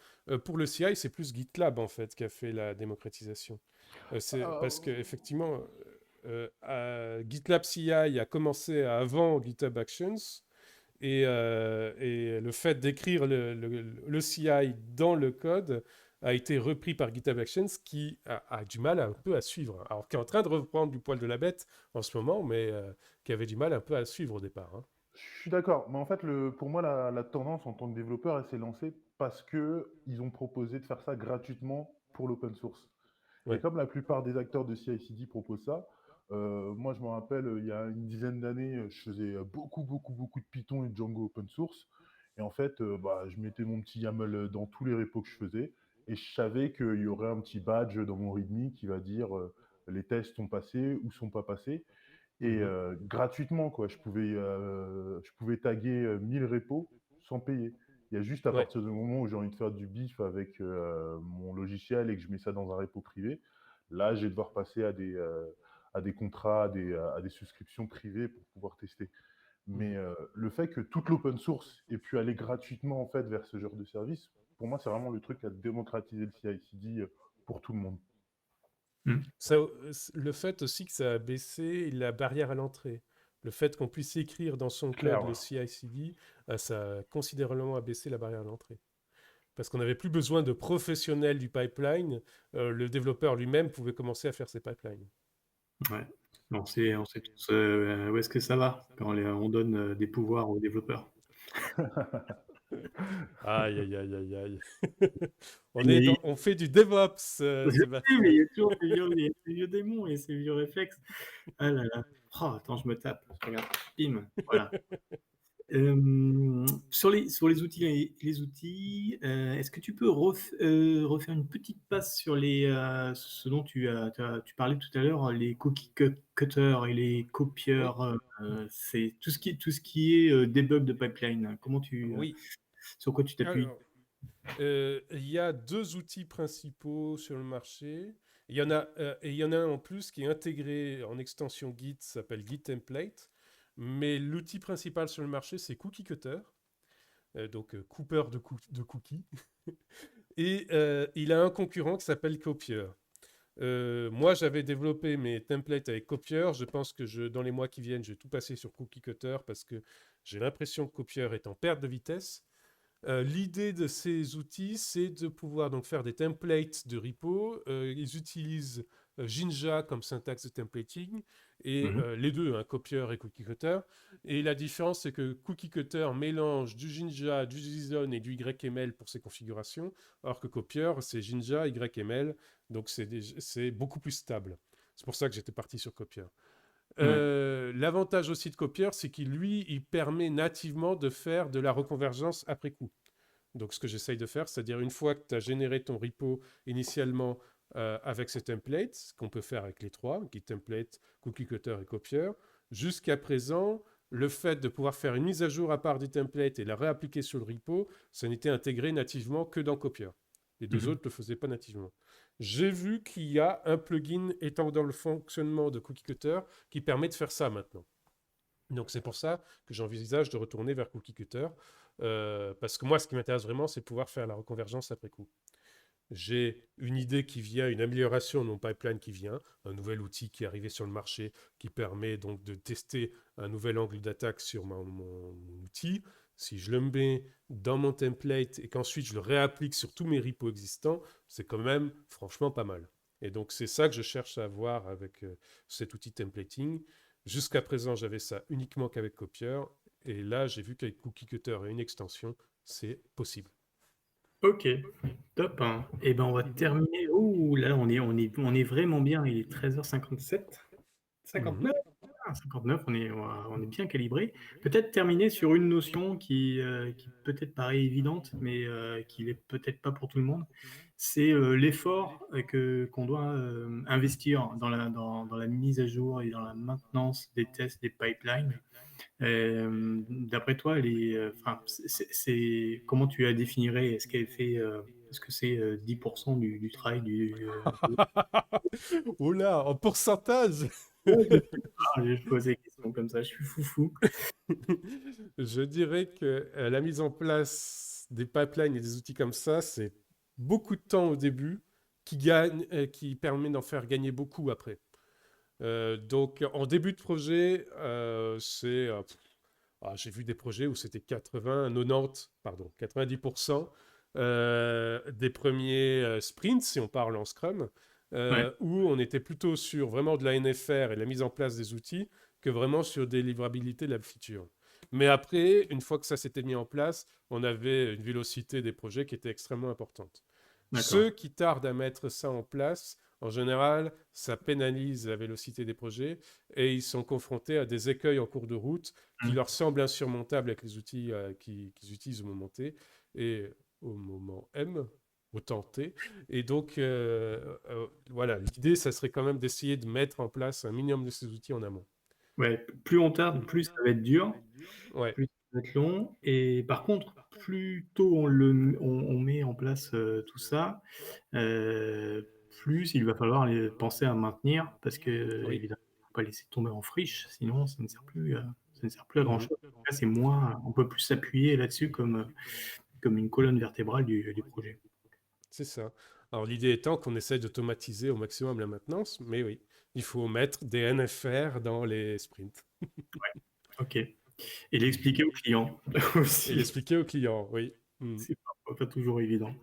Pour le CI, c'est plus GitLab en fait qui a fait la démocratisation. C'est parce que Euh, effectivement, GitLab CI a commencé avant GitHub Actions. Et le fait d'écrire le CI dans le code a été repris par GitHub Actions qui a du mal un peu à suivre. Alors, qui est en train de reprendre du poil de la bête en ce moment, mais qui avait du mal un peu à suivre au départ, hein. Je suis d'accord, mais en fait, pour moi, la tendance en tant que développeur, elle s'est lancée parce que ils ont proposé de faire ça gratuitement pour l'open source. Et Ouais. comme la plupart des acteurs de CI/CD proposent ça, moi, je me rappelle, il y a une dizaine d'années, je faisais beaucoup, beaucoup, beaucoup de Python et de Django open source. Et en fait, bah, je mettais mon petit YAML dans tous les repos que je faisais. Et je savais qu'il y aurait un petit badge dans mon README qui va dire les tests sont passés ou sont pas passés. Et Mhm. gratuitement, quoi. Je pouvais taguer 1000 repos sans payer. Il y a juste à Ouais. partir du moment où j'ai envie de faire du bif avec mon logiciel et que je mets ça dans un repo privé, là, je vais devoir passer à des contrats, à des souscriptions privées pour pouvoir tester. Mais Mhm. le fait que toute l'open source ait pu aller gratuitement en fait vers ce genre de service, pour moi, c'est vraiment le truc à démocratiser le CI/CD pour tout le monde. Mm. Le fait aussi que ça a baissé la barrière à l'entrée. Le fait qu'on puisse écrire dans son code le Claire. CI/CD, ça a considérablement abaissé la barrière à l'entrée. Parce qu'on n'avait plus besoin de professionnels du pipeline, le développeur lui-même pouvait commencer à faire ses pipelines. Ouais. On sait tous où est-ce que ça va quand on donne des pouvoirs aux développeurs. Aïe, aïe, aïe, aïe, aïe. Il y a- On fait du DevOps, Je sais, mais Sébastien. il y a toujours ces vieux démons et ces vieux réflexes. Ah là là. Oh, attends, je me tape. Je regarde. Bim. Voilà. Sur les outils, est-ce que tu peux refaire une petite passe sur ce dont tu parlais tout à l'heure, les cookie cutters et les Oui, copieurs, c'est tout ce qui est debug de pipeline. oui. Sur quoi tu t'appuies? Alors, il y a deux outils principaux sur le marché. Et il y en a un en plus qui est intégré en extension Git, ça s'appelle Git Template. Mais l'outil principal sur le marché, c'est Cookie Cutter, donc coupeur de cookies. Et il a un concurrent qui s'appelle Copier. Moi, j'avais développé mes templates avec Copier. Je pense que dans les mois qui viennent, je vais tout passer sur Cookie Cutter parce que j'ai l'impression que Copier est en perte de vitesse. L'idée de ces outils, c'est de pouvoir donc faire des templates de repo. Ils utilisent Jinja comme syntaxe de templating, et Mhm. les deux, hein, Copier et Cookie Cutter. Et la différence, c'est que Cookie Cutter mélange du Jinja, du JSON et du YML pour ses configurations, alors que Copier, c'est Jinja, YML, donc c'est beaucoup plus stable. C'est pour ça que j'étais parti sur Copier. Ouais. L'avantage aussi de Copier, c'est il permet nativement de faire de la reconvergence après coup. Donc, ce que j'essaye de faire, c'est-à-dire une fois que tu as généré ton repo initialement avec ces templates, ce qu'on peut faire avec les trois, Git template, Cookie Cutter et Copier, jusqu'à présent, le fait de pouvoir faire une mise à jour à part des templates et la réappliquer sur le repo, ça n'était intégré nativement que dans Copier. Les deux Mhm. autres ne le faisaient pas nativement. J'ai vu qu'il y a un plugin étant dans le fonctionnement de Cookie Cutter qui permet de faire ça maintenant. Donc c'est pour ça que j'envisage de retourner vers Cookie Cutter, parce que moi, ce qui m'intéresse vraiment, c'est pouvoir faire la reconvergence après coup. J'ai une idée qui vient, une amélioration de mon pipeline qui vient, un nouvel outil qui est arrivé sur le marché qui permet donc de tester un nouvel angle d'attaque sur mon outil. Si je le mets dans mon template et qu'ensuite je le réapplique sur tous mes repos existants, c'est quand même franchement pas mal. Et donc c'est ça que je cherche à avoir avec cet outil templating. Jusqu'à présent, j'avais ça uniquement qu'avec Copier. Et là, j'ai vu qu'avec Cookie Cutter et une extension, c'est possible. Ok, top, hein. Et ben on va terminer. Oh là, on est vraiment bien. Il est 13h57. Mhm. 59? Ah, 59, on est bien calibré. Peut-être terminer sur une notion qui peut-être paraît évidente, mais qui l'est peut-être pas pour tout le monde. C'est l'effort qu'on doit investir dans la mise à jour et dans la maintenance des tests, des pipelines. D'après toi, enfin, comment tu la définirais? Est-ce que c'est 10% du travail Oh là, en pourcentage. Ouais, je sais pas, je pose des questions comme ça, je suis foufou. Je dirais que la mise en place des pipelines et des outils comme ça, c'est beaucoup de temps au début qui permet d'en faire gagner beaucoup après. Donc, en début de projet, j'ai vu des projets où c'était 90%, pardon, 90%. des premiers sprints, si on parle en Scrum, Ouais, où on était plutôt sur vraiment de la NFR et la mise en place des outils que vraiment sur des livrabilités de la feature. Mais après, une fois que ça s'était mis en place, on avait une vélocité des projets qui était extrêmement importante. d'accord. Ceux qui tardent à mettre ça en place, en général, ça pénalise la vélocité des projets et ils sont confrontés à des écueils en cours de route qui Mm. leur semblent insurmontables avec les outils qu'ils utilisent au moment T et au moment M, au temps T. Et donc, voilà, l'idée, ça serait quand même d'essayer de mettre en place un minimum de ces outils en amont. Ouais, plus on tarde, plus ça va être dur, Ouais, plus ça va être long. Et par contre, plus tôt on met en place tout ça, plus il va falloir penser à maintenir, parce que oui. évidemment, il ne faut pas laisser tomber en friche, sinon ça ne sert plus à Mhm. grand-chose. Là, c'est moins, on peut plus s'appuyer là-dessus comme une colonne vertébrale du projet. C'est ça. Alors l'idée étant qu'on essaie d'automatiser au maximum la maintenance, mais oui, il faut mettre des NFR dans les sprints Ok. Et l'expliquer aux clients et aussi. l'expliquer aux clients, oui. Mm. C'est parfois pas toujours évident.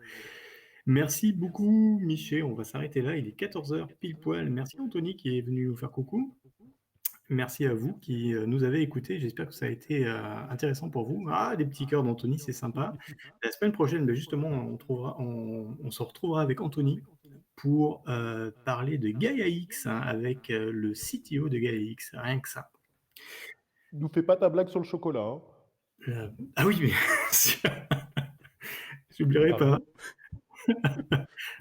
Merci beaucoup, Miché. On va s'arrêter là. Il est 14 heures pile poil. Merci, Anthony, qui est venu nous faire coucou. Merci à vous qui nous avez écoutés. J'espère que ça a été intéressant pour vous. Ah, des petits cœurs d'Anthony, c'est sympa. La semaine prochaine, ben, justement, on se retrouvera avec Anthony pour parler de Gaia X, hein, avec le CTO de Gaia X. Rien que ça. Nous fais pas ta blague sur le chocolat, hein. Ah oui, mais j'oublierai pas. Bravo.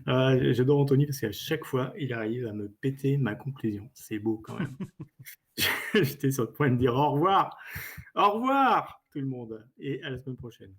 Ah, j'adore Anthony parce qu'à chaque fois, il arrive à me péter ma conclusion. C'est beau quand même. J'étais sur le point de dire au revoir tout le monde, et à la semaine prochaine.